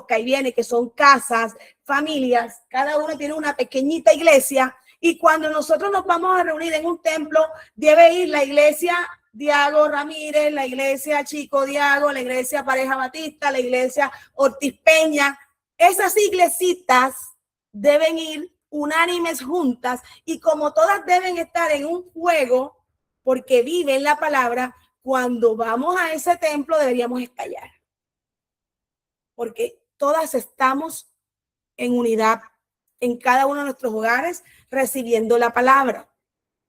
que ahí viene, que son casas, familias. Cada uno tiene una pequeñita iglesia. Y cuando nosotros nos vamos a reunir en un templo, debe ir la iglesia Diago Ramírez, la iglesia Chico Diago, la iglesia Pareja Batista, la iglesia Ortiz Peña. Esas iglesitas deben ir unánimes juntas y como todas deben estar en un juego, porque vive en la palabra, cuando vamos a ese templo deberíamos estallar. Porque todas estamos en unidad, en cada uno de nuestros hogares, recibiendo la palabra,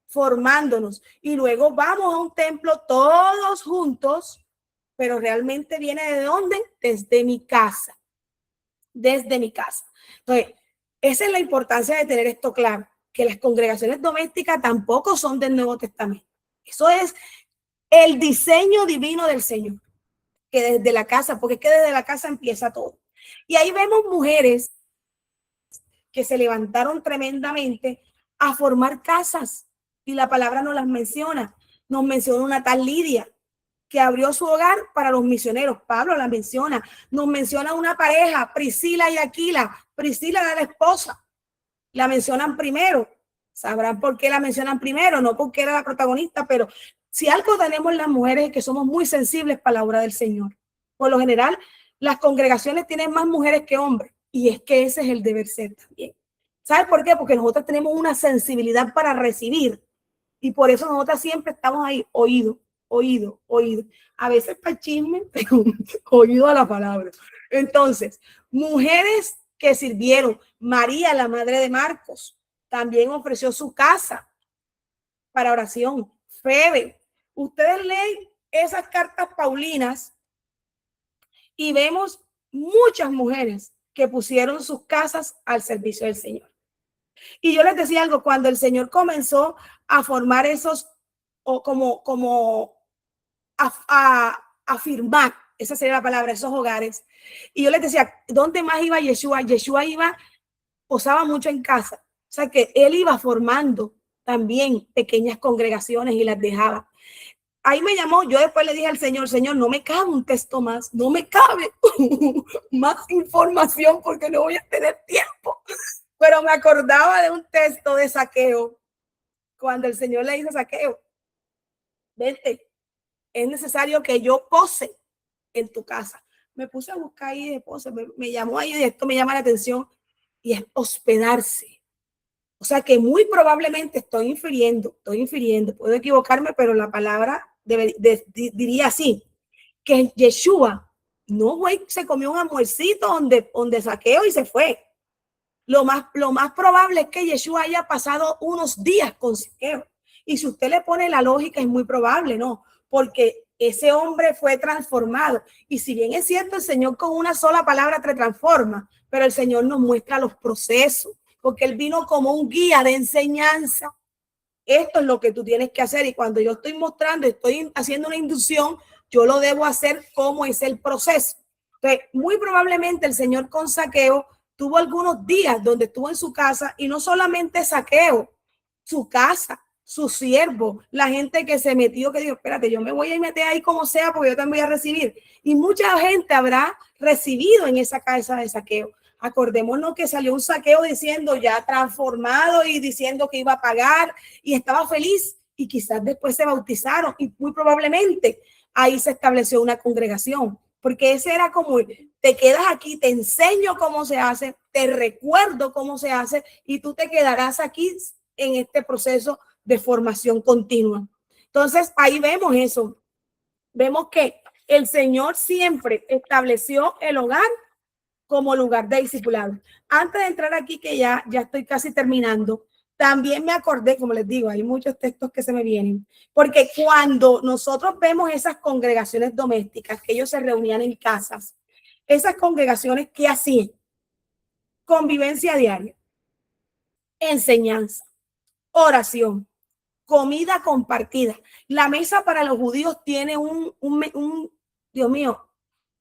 formándonos. Y luego vamos a un templo todos juntos, pero realmente viene ¿de dónde? Desde mi casa. Desde mi casa. Entonces, esa es la importancia de tener esto claro, que las congregaciones domésticas tampoco son del Nuevo Testamento. Eso es el diseño divino del Señor, que desde la casa, porque es que desde la casa empieza todo. Y ahí vemos mujeres que se levantaron tremendamente a formar casas, y la palabra nos las menciona. Nos menciona una tal Lidia, que abrió su hogar para los misioneros. Pablo la menciona. Nos menciona una pareja, Priscila y Aquila. Priscila era la esposa. La mencionan primero. Sabrán por qué la mencionan primero, no porque era la protagonista, pero si algo tenemos las mujeres es que somos muy sensibles para la obra del Señor. Por lo general, las congregaciones tienen más mujeres que hombres, y es que ese es el deber ser también. ¿Sabes por qué? Porque nosotros tenemos una sensibilidad para recibir, y por eso nosotras siempre estamos ahí, oído. A veces para el chisme, pero oído a la palabra. Entonces, mujeres que sirvieron. María, la madre de Marcos, también ofreció su casa para oración. Febe, ustedes leen esas cartas paulinas y vemos muchas mujeres que pusieron sus casas al servicio del Señor. Y yo les decía algo, cuando el Señor comenzó a formar esos, o como a afirmar, esa sería la palabra, esos hogares. Y yo les decía, ¿dónde más iba Yeshua? Yeshua posaba mucho en casa. O sea que él iba formando también pequeñas congregaciones y las dejaba. Ahí me llamó, yo después le dije al Señor, Señor, no me cabe un texto más, no me cabe más información porque no voy a tener tiempo. Pero me acordaba de un texto de Zaqueo, cuando el Señor le dice a Zaqueo, vente, es necesario que yo pose en tu casa. Me puse a buscar ahí de pose, me llamó ahí, esto me llama la atención, y es hospedarse. O sea que muy probablemente estoy infiriendo, puedo equivocarme, pero la palabra diría así, que Yeshua no se comió un almuercito donde Zaqueo y se fue. Lo más probable es que Yeshua haya pasado unos días con Zaqueo. Y si usted le pone la lógica, es muy probable, ¿no? Porque ese hombre fue transformado. Y si bien es cierto, el Señor con una sola palabra te transforma, pero el Señor nos muestra los procesos, porque Él vino como un guía de enseñanza. Esto es lo que tú tienes que hacer. Y cuando yo estoy mostrando, estoy haciendo una inducción, yo lo debo hacer como es el proceso. Entonces, muy probablemente el Señor con Zaqueo tuvo algunos días donde estuvo en su casa, y no solamente Zaqueo, su casa, su siervo, la gente que se metió, que dijo, espérate, yo me voy a meter ahí como sea porque yo también voy a recibir. Y mucha gente habrá recibido en esa casa de Zaqueo. Acordémonos que salió un Zaqueo diciendo ya transformado y diciendo que iba a pagar y estaba feliz, y quizás después se bautizaron y muy probablemente ahí se estableció una congregación, porque ese era como, te quedas aquí, te enseño cómo se hace, te recuerdo cómo se hace y tú te quedarás aquí en este proceso de formación continua. Entonces ahí vemos eso, vemos que el Señor siempre estableció el hogar como lugar de discipulado. Antes de entrar aquí, que ya estoy casi terminando, también me acordé, como les digo, hay muchos textos que se me vienen, porque cuando nosotros vemos esas congregaciones domésticas, que ellos se reunían en casas, esas congregaciones, ¿qué hacían? Convivencia diaria, enseñanza, oración, comida compartida. La mesa para los judíos tiene Dios mío,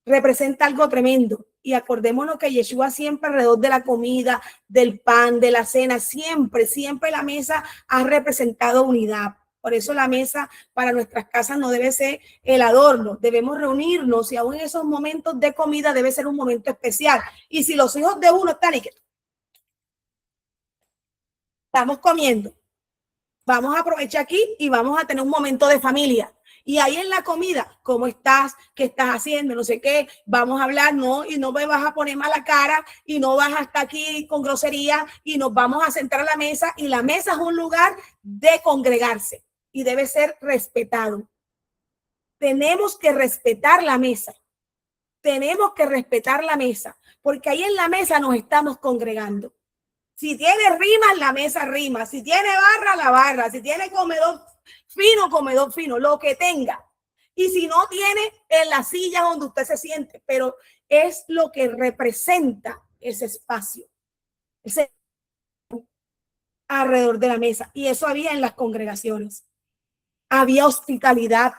representa algo tremendo. Y acordémonos que Yeshua siempre alrededor de la comida, del pan, de la cena, siempre la mesa ha representado unidad. Por eso la mesa para nuestras casas no debe ser el adorno. Debemos reunirnos, y aún en esos momentos de comida debe ser un momento especial. Y si los hijos de uno están y que estamos comiendo, vamos a aprovechar aquí y vamos a tener un momento de familia. Y ahí en la comida, ¿cómo estás? ¿Qué estás haciendo? No sé qué. Vamos a hablar, ¿no? Y no me vas a poner mala cara y no vas a estar aquí con grosería, y nos vamos a sentar a la mesa, y la mesa es un lugar de congregarse. y debe ser respetado. Tenemos que respetar la mesa. Tenemos que respetar la mesa, porque ahí en la mesa nos estamos congregando. Si tiene rimas, la mesa rima. Si tiene barra, la barra. Si tiene comedor fino, lo que tenga. Y si no tiene, en la silla donde usted se siente, pero es lo que representa ese espacio, ese alrededor de la mesa. Y eso había en las congregaciones. Había hospitalidad,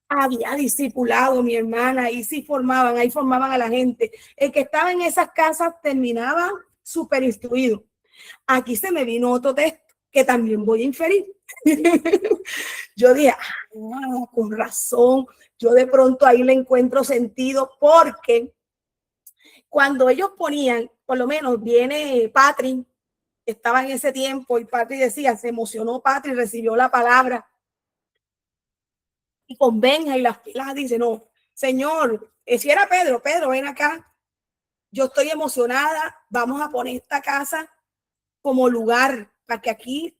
había discipulado, mi hermana, ahí formaban a la gente. El que estaba en esas casas terminaba súper instruido. Aquí se me vino otro texto que también voy a inferir. Yo dije, con razón, yo de pronto ahí le encuentro sentido, porque cuando ellos ponían, por lo menos viene Patri, estaba en ese tiempo, y Patri decía, se emocionó Patri, recibió la palabra, y con Benja y las pilas dice, no, Señor, si era Pedro, ven acá, yo estoy emocionada, vamos a poner esta casa como lugar para que aquí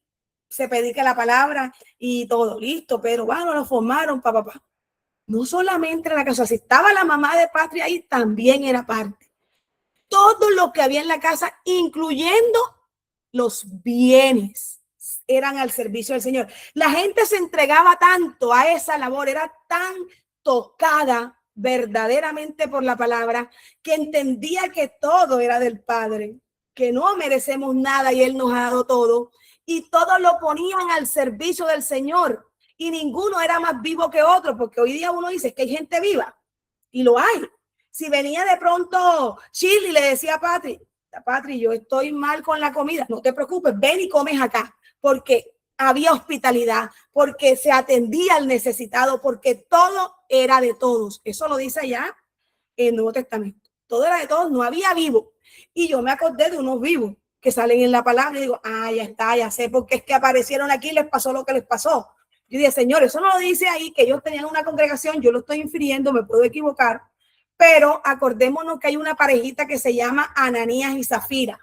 se predique la palabra y todo listo, pero bueno, lo formaron, papá. No solamente en la casa, si estaba la mamá de Patria ahí, también era parte. Todo lo que había en la casa, incluyendo los bienes, eran al servicio del Señor. La gente se entregaba tanto a esa labor, era tan tocada verdaderamente por la palabra, que entendía que todo era del Padre, que no merecemos nada y Él nos ha dado todo, y todos lo ponían al servicio del Señor, y ninguno era más vivo que otro, porque hoy día uno dice que hay gente viva, y lo hay. Si venía de pronto Chile y le decía a Patri, yo estoy mal con la comida, no te preocupes, ven y comes acá, porque había hospitalidad, porque se atendía al necesitado, porque todo era de todos. Eso lo dice allá en el Nuevo Testamento. Todo era de todos, no había vivo. Y yo me acordé de unos vivos que salen en la palabra y digo, ya está, ya sé, porque es que aparecieron aquí y les pasó lo que les pasó. Yo dije, Señor, eso no lo dice ahí, que ellos tenían una congregación, yo lo estoy infiriendo, me puedo equivocar, pero acordémonos que hay una parejita que se llama Ananías y Zafira,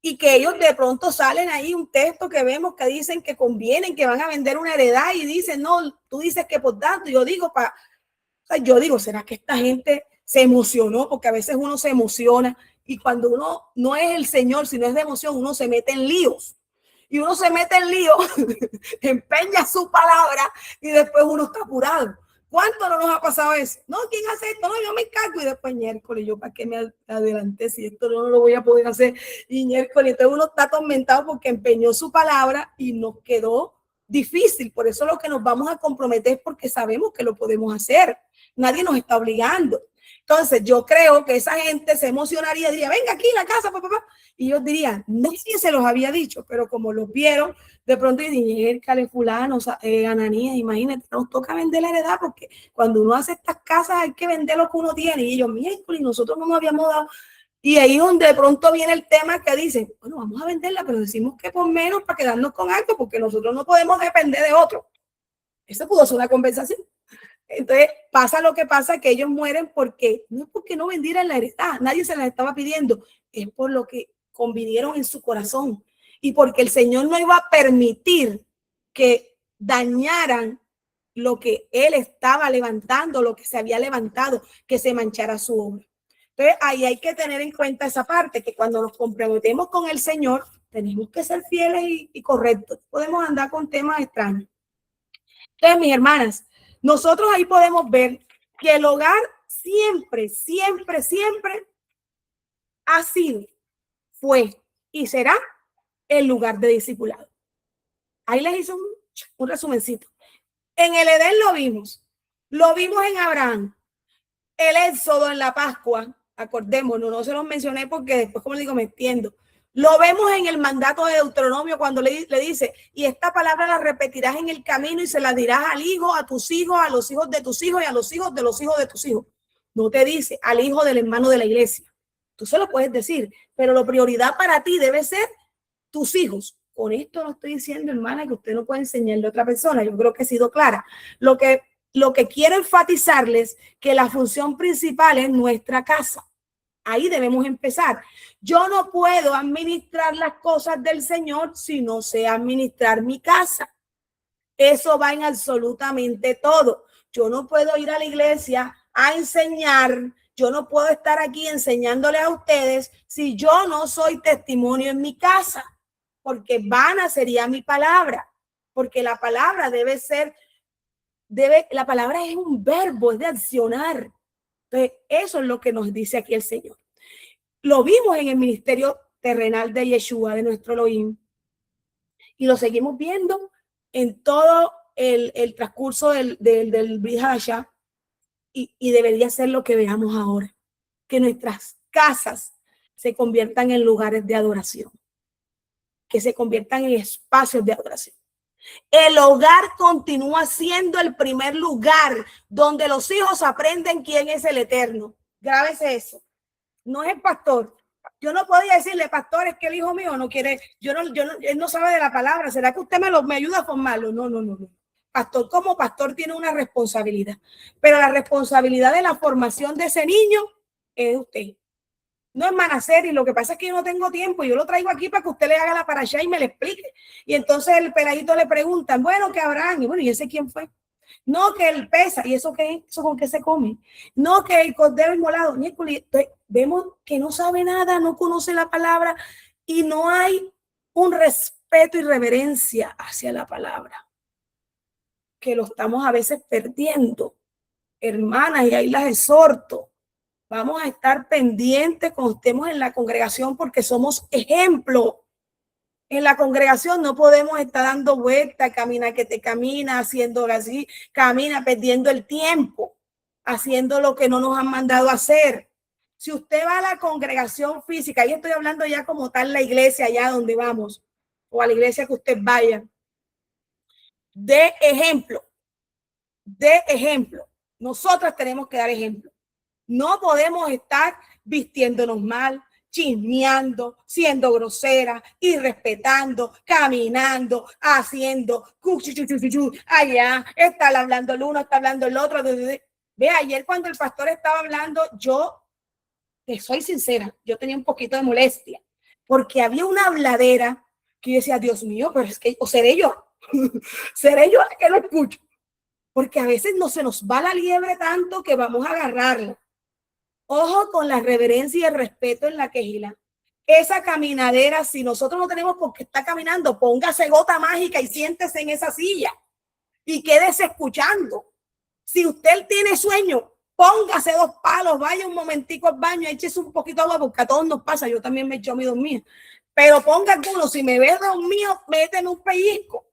y que ellos de pronto salen ahí un texto que vemos que dicen que convienen, que van a vender una heredad, y dicen, no, tú dices que por tanto, yo digo, ¿será que esta gente se emocionó? Porque a veces uno se emociona, y cuando uno no es el Señor, sino es de emoción, uno se mete en líos. Y uno se mete en líos, empeña su palabra y después uno está apurado. ¿Cuánto no nos ha pasado eso? No, ¿quién hace esto? No, yo me encargo. Y después miércoles, yo para qué me adelanté si esto no lo voy a poder hacer. Y miércoles, entonces uno está atormentado porque empeñó su palabra y nos quedó difícil. Por eso lo que nos vamos a comprometer es porque sabemos que lo podemos hacer. Nadie nos está obligando. Entonces yo creo que esa gente se emocionaría y diría, venga aquí la casa, papá. Y ellos dirían, no sé si se los había dicho, pero como los vieron, de pronto dijeron, fulano, Ananías, imagínate, nos toca vender la heredad, porque cuando uno hace estas casas hay que vender lo que uno tiene. Y ellos, miércoles, nosotros no nos habíamos dado. Y ahí donde de pronto viene el tema que dicen, bueno, vamos a venderla, pero decimos que por menos para quedarnos con algo, porque nosotros no podemos depender de otro. Eso pudo ser una conversación. Entonces pasa lo que pasa, que ellos mueren porque no es porque no vendieran la heredad, nadie se la estaba pidiendo, es por lo que convinieron en su corazón y porque el Señor no iba a permitir que dañaran lo que Él estaba levantando, lo que se había levantado, que se manchara su obra. Entonces ahí hay que tener en cuenta esa parte, que cuando nos comprometemos con el Señor tenemos que ser fieles y correctos. Podemos andar con temas extraños. Entonces, mis hermanas, nosotros ahí podemos ver que el hogar siempre, siempre, siempre ha sido, fue y será el lugar de discipulado. Ahí les hice un resumencito. En el Edén lo vimos en Abraham, el Éxodo en la Pascua, acordémonos, no se los mencioné porque después, como les digo, me extiendo. Lo vemos en el mandato de Deuteronomio cuando le dice, y esta palabra la repetirás en el camino y se la dirás al hijo, a tus hijos, a los hijos de tus hijos y a los hijos de los hijos de tus hijos. No te dice al hijo del hermano de la iglesia. Tú se lo puedes decir, pero la prioridad para ti debe ser tus hijos. Con esto no estoy diciendo, hermana, que usted no puede enseñarle a otra persona. Yo creo que he sido clara. Lo que quiero enfatizarles, que la función principal es nuestra casa. Ahí debemos empezar. Yo no puedo administrar las cosas del Señor si no sé administrar mi casa. Eso va en absolutamente todo. Yo no puedo ir a la iglesia a enseñar, yo no puedo estar aquí enseñándole a ustedes si yo no soy testimonio en mi casa, porque vana sería mi palabra, porque la palabra la palabra es un verbo, es de accionar. Entonces, eso es lo que nos dice aquí el Señor. Lo vimos en el ministerio terrenal de Yeshua, de nuestro Elohim, y lo seguimos viendo en todo el transcurso del Brit Hadashah, y debería ser lo que veamos ahora, que nuestras casas se conviertan en lugares de adoración, que se conviertan en espacios de adoración. El hogar continúa siendo el primer lugar donde los hijos aprenden quién es el Eterno. Grábese eso. No es el pastor. Yo no podía decirle, pastor, es que el hijo mío no quiere, él no sabe de la palabra. ¿Será que usted me ayuda a formarlo? No. Pastor, como pastor, tiene una responsabilidad, pero la responsabilidad de la formación de ese niño es de usted. No es Manacer, y lo que pasa es que yo no tengo tiempo. Yo lo traigo aquí para que usted le haga la parashá y me le explique. Y entonces el peladito le preguntan, bueno, ¿qué habrán? Y bueno, ¿y ese quién fue? No, que él pesa. ¿Y eso qué? ¿Eso con qué se come? No, que el cordero inmolado. Entonces, vemos que no sabe nada, no conoce la palabra y no hay un respeto y reverencia hacia la palabra, que lo estamos a veces perdiendo. Hermanas, y ahí las exhorto. Vamos a estar pendientes cuando estemos en la congregación, porque somos ejemplo. En la congregación no podemos estar dando vueltas, camina que te camina, haciéndolo así, camina perdiendo el tiempo, haciendo lo que no nos han mandado a hacer. Si usted va a la congregación física, y estoy hablando ya como tal la iglesia allá donde vamos, o a la iglesia que usted vaya, de ejemplo. Nosotras tenemos que dar ejemplo. No podemos estar vistiéndonos mal, chismeando, siendo grosera, irrespetando, caminando, haciendo, allá, está hablando el uno, está hablando el otro. Ve, ayer cuando el pastor estaba hablando, yo, que soy sincera, yo tenía un poquito de molestia, porque había una habladera que yo decía, Dios mío, pero es que, o seré yo, seré yo la que lo escucho, porque a veces no se nos va la liebre tanto que vamos a agarrarla. Ojo con la reverencia y el respeto en la quejila. Esa caminadera, si nosotros no tenemos por qué estar caminando, póngase gota mágica y siéntese en esa silla y quédese escuchando. Si usted tiene sueño, póngase 2 palos, vaya un momentico al baño, échese un poquito de agua, porque a todos nos pasa. Yo también me echo mi dormida. Pero ponga alguno, si me ves dormido, méteme un pellizco.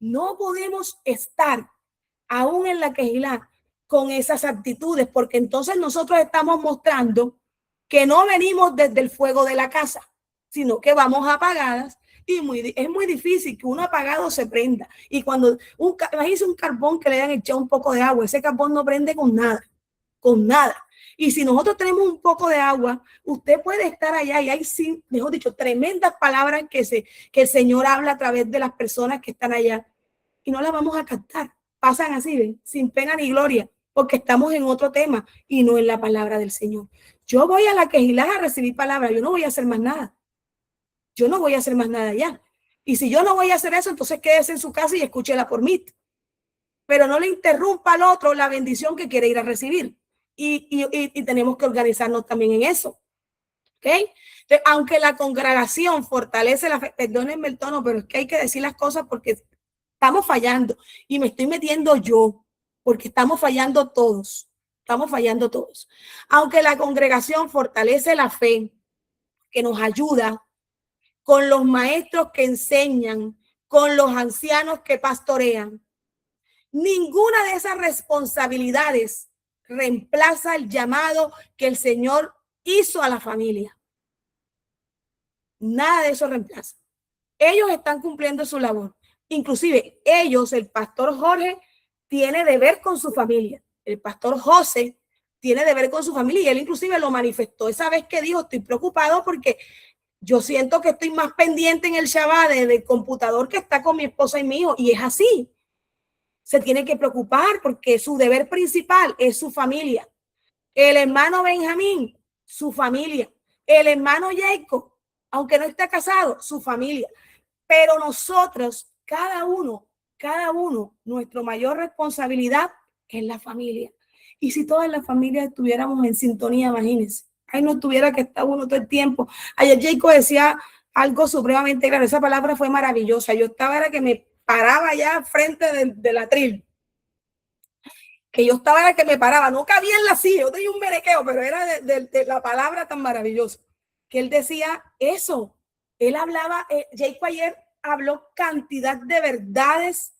No podemos estar aún en la quejila con esas actitudes, porque entonces nosotros estamos mostrando que no venimos desde el fuego de la casa, sino que vamos apagadas, y es muy difícil que uno apagado se prenda. Y cuando imagínense un carbón que le han echado un poco de agua, ese carbón no prende con nada. Y si nosotros tenemos un poco de agua, usted puede estar allá y hay, sí, mejor dicho, tremendas palabras que el Señor habla a través de las personas que están allá, y no las vamos a captar. Pasan así, ¿ven? Sin pena ni gloria, porque estamos en otro tema y no en la palabra del Señor. Yo voy a la quejilá a recibir palabra, yo no voy a hacer más nada. Yo no voy a hacer más nada allá. Y si yo no voy a hacer eso, entonces quédese en su casa y escúchela por mí. Pero no le interrumpa al otro la bendición que quiere ir a recibir. Y tenemos que organizarnos también en eso. ¿Ok? Entonces, aunque la congregación fortalece la fe, perdónenme el tono, pero es que hay que decir las cosas porque estamos fallando, y me estoy metiendo yo, porque estamos fallando todos. Aunque la congregación fortalece la fe, que nos ayuda con los maestros que enseñan, con los ancianos que pastorean, ninguna de esas responsabilidades reemplaza el llamado que el Señor hizo a la familia. Nada de eso reemplaza. Ellos están cumpliendo su labor. Inclusive ellos, el pastor Jorge, tiene deber con su familia. El pastor José tiene deber con su familia, y él inclusive lo manifestó esa vez que dijo, estoy preocupado porque yo siento que estoy más pendiente en el Shabbat del computador que está con mi esposa y mi hijo. Y es así. Se tiene que preocupar porque su deber principal es su familia. El hermano Benjamín, su familia. El hermano Jacob, aunque no esté casado, su familia. Pero nosotros, cada uno, cada uno, nuestra mayor responsabilidad es la familia. Y si todas las familias estuviéramos en sintonía, imagínense, ahí no tuviera que estar uno todo el tiempo. Ayer Jacob decía algo supremamente claro, esa palabra fue maravillosa. Yo estaba, era que me paraba ya frente del atril. Que yo estaba, era que me paraba, no cabía en la silla, yo tenía un merequeo, pero era de la palabra tan maravillosa. Que él decía eso. Él hablaba, Jacob ayer habló cantidad de verdades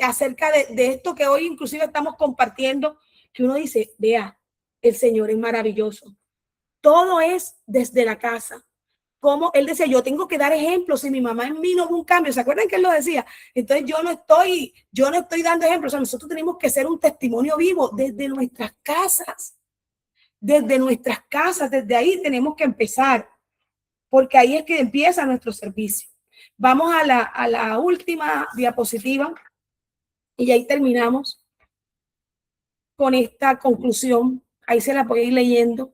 acerca de esto que hoy inclusive estamos compartiendo, que uno dice, vea, el Señor es maravilloso. Todo es desde la casa. Como él decía, yo tengo que dar ejemplos. Si mi mamá en mí no hubo un cambio, ¿se acuerdan que él lo decía? Entonces yo no estoy dando ejemplos. O sea, nosotros tenemos que ser un testimonio vivo desde nuestras casas. Desde nuestras casas, desde ahí tenemos que empezar, porque ahí es que empieza nuestro servicio. Vamos a la última diapositiva y ahí terminamos con esta conclusión. Ahí se la voy a ir leyendo.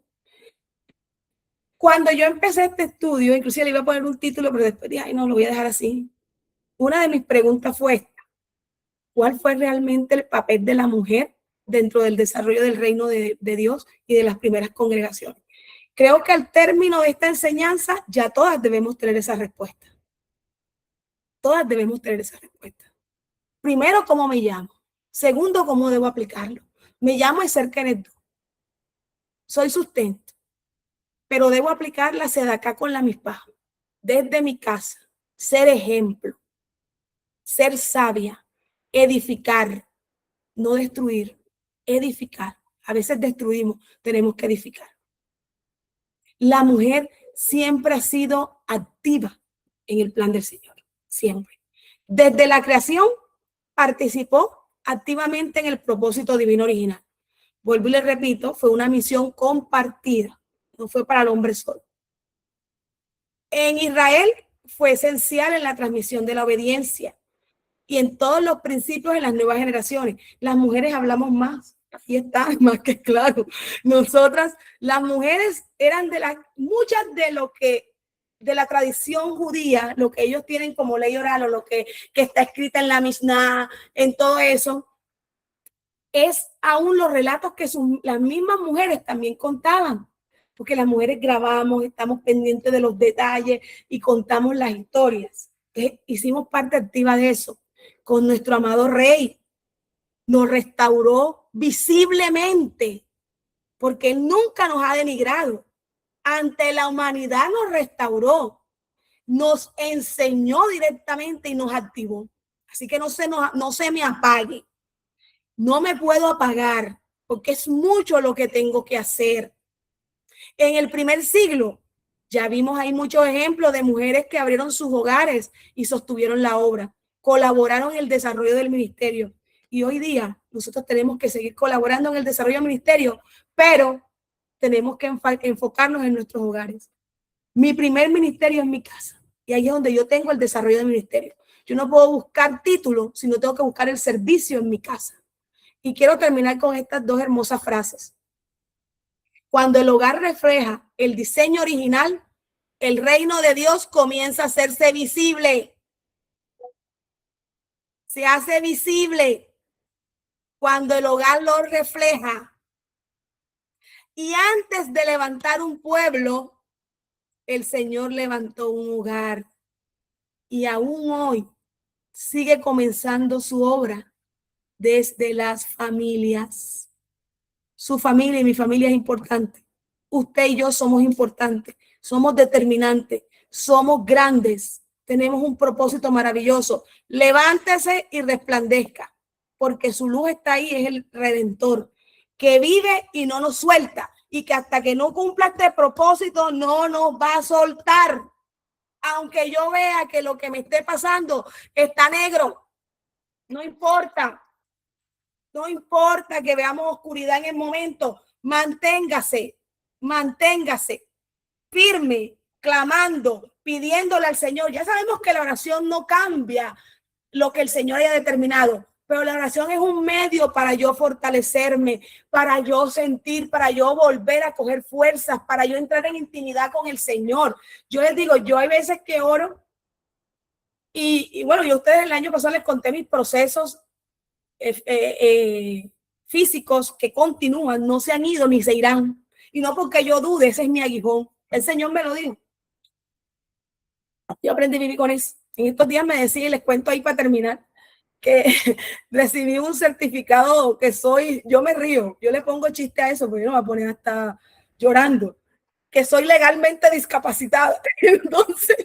Cuando yo empecé este estudio, inclusive le iba a poner un título, pero después dije, ay, no, lo voy a dejar así. Una de mis preguntas fue esta: ¿cuál fue realmente el papel de la mujer dentro del desarrollo del reino de Dios y de las primeras congregaciones? Creo que al término de esta enseñanza ya todas debemos tener esa respuesta. Todas debemos tener esa respuesta. Primero, ¿cómo me llamo? Segundo, ¿cómo debo aplicarlo? Me llamo y ser Kenneth. Soy sustento, pero debo aplicar la sedacá con la mispa desde mi casa, ser ejemplo, ser sabia, edificar, no destruir, edificar. A veces destruimos, tenemos que edificar. La mujer siempre ha sido activa en el plan del Señor, siempre. Desde la creación participó activamente en el propósito divino original. Vuelvo y le repito, fue una misión compartida, no fue para el hombre solo. En Israel fue esencial en la transmisión de la obediencia y en todos los principios de las nuevas generaciones. Las mujeres hablamos más. Aquí está, más que claro. Nosotras, las mujeres eran muchas de la tradición judía, lo que ellos tienen como ley oral o lo que está escrita en la Mishnah, en todo eso, es aún los relatos que las mismas mujeres también contaban, porque las mujeres grabamos, estamos pendientes de los detalles y contamos las historias. Hicimos parte activa de eso con nuestro amado rey. Nos restauró visiblemente, porque él nunca nos ha denigrado. Ante la humanidad nos restauró, nos enseñó directamente y nos activó. Así que no se me apague. No me puedo apagar, porque es mucho lo que tengo que hacer. En el primer siglo, ya vimos ahí muchos ejemplos de mujeres que abrieron sus hogares y sostuvieron la obra, colaboraron en el desarrollo del ministerio. Y hoy día nosotros tenemos que seguir colaborando en el desarrollo del ministerio, pero tenemos que enfocarnos en nuestros hogares. Mi primer ministerio es mi casa, y ahí es donde yo tengo el desarrollo del ministerio. Yo no puedo buscar título, sino tengo que buscar el servicio en mi casa. Y quiero terminar con estas dos hermosas frases. Cuando el hogar refleja el diseño original, el reino de Dios comienza a hacerse visible. Se hace visible cuando el hogar lo refleja. Y antes de levantar un pueblo, el Señor levantó un hogar. Y aún hoy sigue comenzando su obra desde las familias. Su familia y mi familia es importante. Usted y yo somos importantes, somos determinantes, somos grandes, tenemos un propósito maravilloso. Levántese y resplandezca, porque su luz está ahí, es el Redentor, que vive y no nos suelta, y que hasta que no cumpla este propósito no nos va a soltar. Aunque yo vea que lo que me esté pasando está negro, no importa. No importa que veamos oscuridad en el momento, manténgase firme, clamando, pidiéndole al Señor. Ya sabemos que la oración no cambia lo que el Señor haya determinado, pero la oración es un medio para yo fortalecerme, para yo sentir, para yo volver a coger fuerzas, para yo entrar en intimidad con el Señor. Yo les digo, yo hay veces que oro Y bueno, yo a ustedes el año pasado les conté mis procesos físicos que continúan, no se han ido ni se irán. Y no porque yo dude, ese es mi aguijón. El Señor me lo dijo. Yo aprendí a vivir con eso. En estos días me decía, y les cuento ahí para terminar, que recibí un certificado que yo me río, yo le pongo chiste a eso, porque yo no me voy a poner hasta llorando, que soy legalmente discapacitada. Entonces,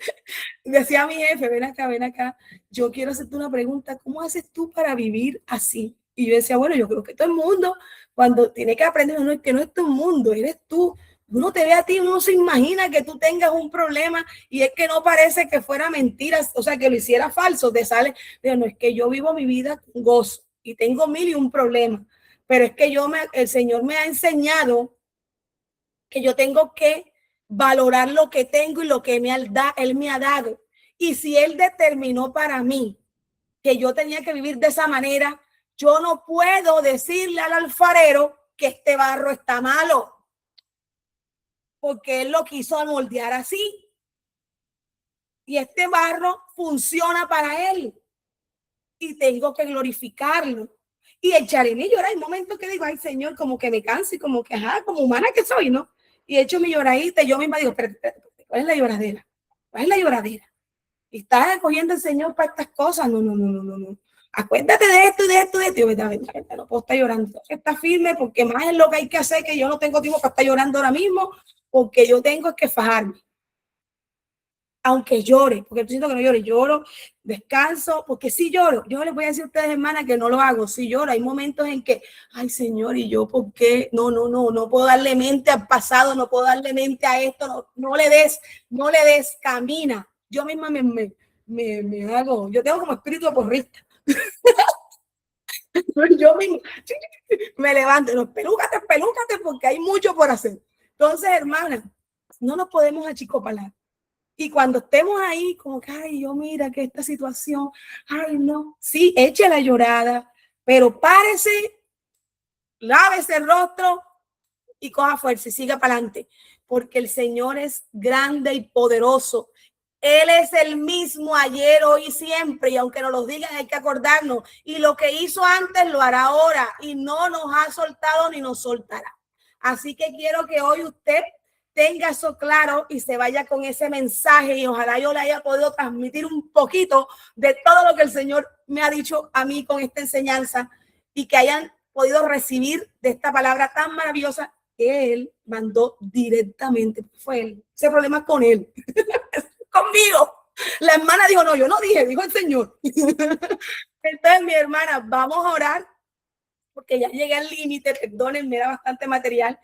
decía mi jefe, ven acá, yo quiero hacerte una pregunta, ¿cómo haces tú para vivir así? Y yo decía, bueno, yo creo que todo el mundo, cuando tiene que aprender, no es que no es todo el mundo, eres tú. Uno te ve a ti, uno se imagina que tú tengas un problema y es que no parece que fuera mentira, o sea, que lo hiciera falso, te sale, no, es que yo vivo mi vida con gozo y tengo 1001 problemas, pero es que el Señor me ha enseñado que yo tengo que valorar lo que tengo y lo que Él me ha dado. Y si Él determinó para mí que yo tenía que vivir de esa manera, yo no puedo decirle al alfarero que este barro está malo, porque Él lo quiso moldear así. Y este barro funciona para Él. Y tengo que glorificarlo. Y echaré mi llorar. Hay momentos que digo, ay Señor, como que me canso y como que, como humana que soy, ¿no? Y echo mi lloradita y yo misma digo, pero, ¿cuál es la lloradera? ¿Cuál es la lloradera? Y estás escogiendo el Señor para estas cosas. No. Acuérdate de esto y de esto y de esto. Yo, verdad, no puedo estar llorando. Está firme porque más es lo que hay que hacer, que yo no tengo tiempo para estar llorando ahora mismo, porque yo tengo que fajarme. Aunque llore, porque yo siento que no lloro, descanso, porque sí lloro. Yo les voy a decir a ustedes, hermanas, que no lo hago, sí lloro. Hay momentos en que, ay Señor, ¿y yo por qué? No puedo darle mente al pasado, no puedo darle mente a esto, no le des, camina. Yo misma me hago, yo tengo como espíritu de porrista. Yo misma me levanto, no, pelúcate, porque hay mucho por hacer. Entonces, hermanas, no nos podemos achicopalar. Y cuando estemos ahí, como que, ay, yo mira que esta situación, ay, no, sí, eche la llorada, pero párese, lávese el rostro y coja fuerza y siga para adelante, porque el Señor es grande y poderoso. Él es el mismo ayer, hoy y siempre, y aunque nos lo digan, hay que acordarnos. Y lo que hizo antes lo hará ahora, y no nos ha soltado ni nos soltará. Así que quiero que hoy usted tenga eso claro y se vaya con ese mensaje, y ojalá yo le haya podido transmitir un poquito de todo lo que el Señor me ha dicho a mí con esta enseñanza, y que hayan podido recibir de esta palabra tan maravillosa que Él mandó directamente. Fue Él, ese problema con Él. Conmigo. La hermana dijo, no, yo no dije, dijo el Señor. Entonces, mi hermana, vamos a orar, porque ya llegué al límite, perdónenme, era bastante material,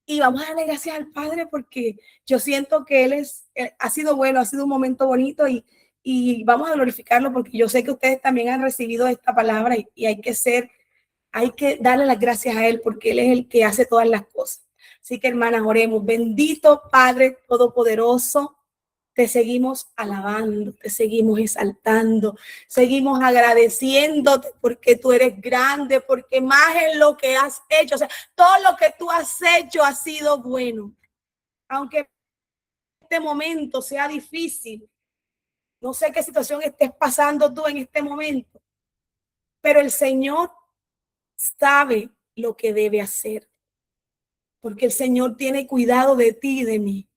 y vamos a darle gracias al Padre, porque yo siento que Él ha sido bueno, ha sido un momento bonito, y vamos a glorificarlo, porque yo sé que ustedes también han recibido esta palabra, y hay que darle las gracias a Él, porque Él es el que hace todas las cosas. Así que, hermanas, oremos. Bendito Padre Todopoderoso, te seguimos alabando, te seguimos exaltando, seguimos agradeciéndote porque tú eres grande, porque más en lo que has hecho, o sea, todo lo que tú has hecho ha sido bueno. Aunque este momento sea difícil, no sé qué situación estés pasando tú en este momento, pero el Señor sabe lo que debe hacer, porque el Señor tiene cuidado de ti y de mí,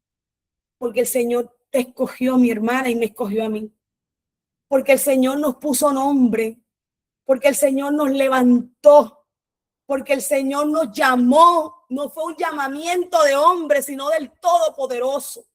porque el Señor te escogió, mi hermana, y me escogió a mí, porque el Señor nos puso nombre, porque el Señor nos levantó, porque el Señor nos llamó. No fue un llamamiento de hombre, sino del Todopoderoso,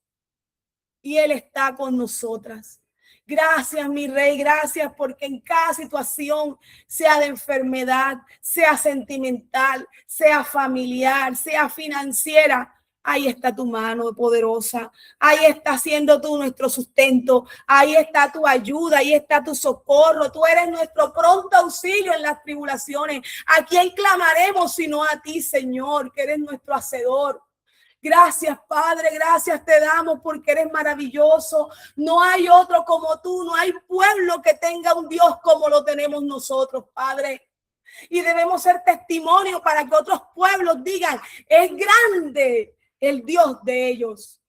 y Él está con nosotras. Gracias, mi Rey, gracias, porque en cada situación, sea de enfermedad, sea sentimental, sea familiar, sea financiera, ahí está tu mano poderosa, ahí está siendo tú nuestro sustento, ahí está tu ayuda, ahí está tu socorro. Tú eres nuestro pronto auxilio en las tribulaciones. ¿A quién clamaremos sino a ti, Señor, que eres nuestro hacedor? Gracias, Padre, gracias te damos porque eres maravilloso. No hay otro como tú, no hay pueblo que tenga un Dios como lo tenemos nosotros, Padre. Y debemos ser testimonio para que otros pueblos digan, es grande el Dios de ellos.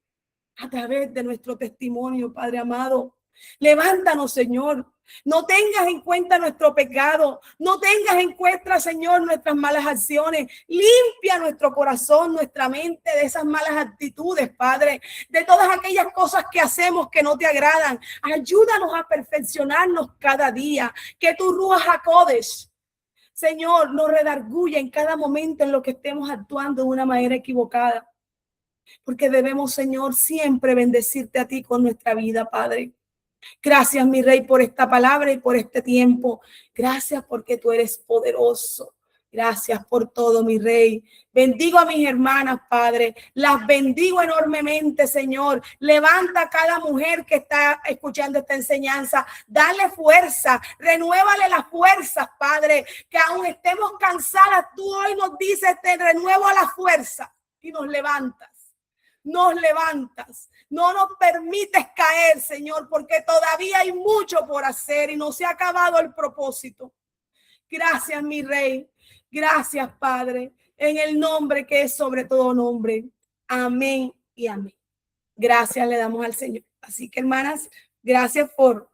A través de nuestro testimonio, Padre amado, Levántanos, Señor. No tengas en cuenta nuestro pecado. No tengas en cuenta, Señor, nuestras malas acciones. Limpia nuestro corazón, nuestra mente de esas malas actitudes, Padre. De todas aquellas cosas que hacemos que no te agradan. Ayúdanos a perfeccionarnos cada día. Que tu Ruach HaKodesh, Señor, nos redarguya en cada momento en lo que estemos actuando de una manera equivocada. Porque debemos, Señor, siempre bendecirte a ti con nuestra vida, Padre. Gracias, mi Rey, por esta palabra y por este tiempo. Gracias porque tú eres poderoso. Gracias por todo, mi Rey. Bendigo a mis hermanas, Padre. Las bendigo enormemente, Señor. Levanta a cada mujer que está escuchando esta enseñanza. Dale fuerza. Renuévale las fuerzas, Padre. Que aún estemos cansadas, tú hoy nos dices, te renuevo la fuerza y nos levantas. Nos levantas, no nos permites caer, Señor, porque todavía hay mucho por hacer y no se ha acabado el propósito. Gracias, mi Rey. Gracias, Padre, en el nombre que es sobre todo nombre. Amén y amén. Gracias le damos al Señor. Así que, hermanas, gracias por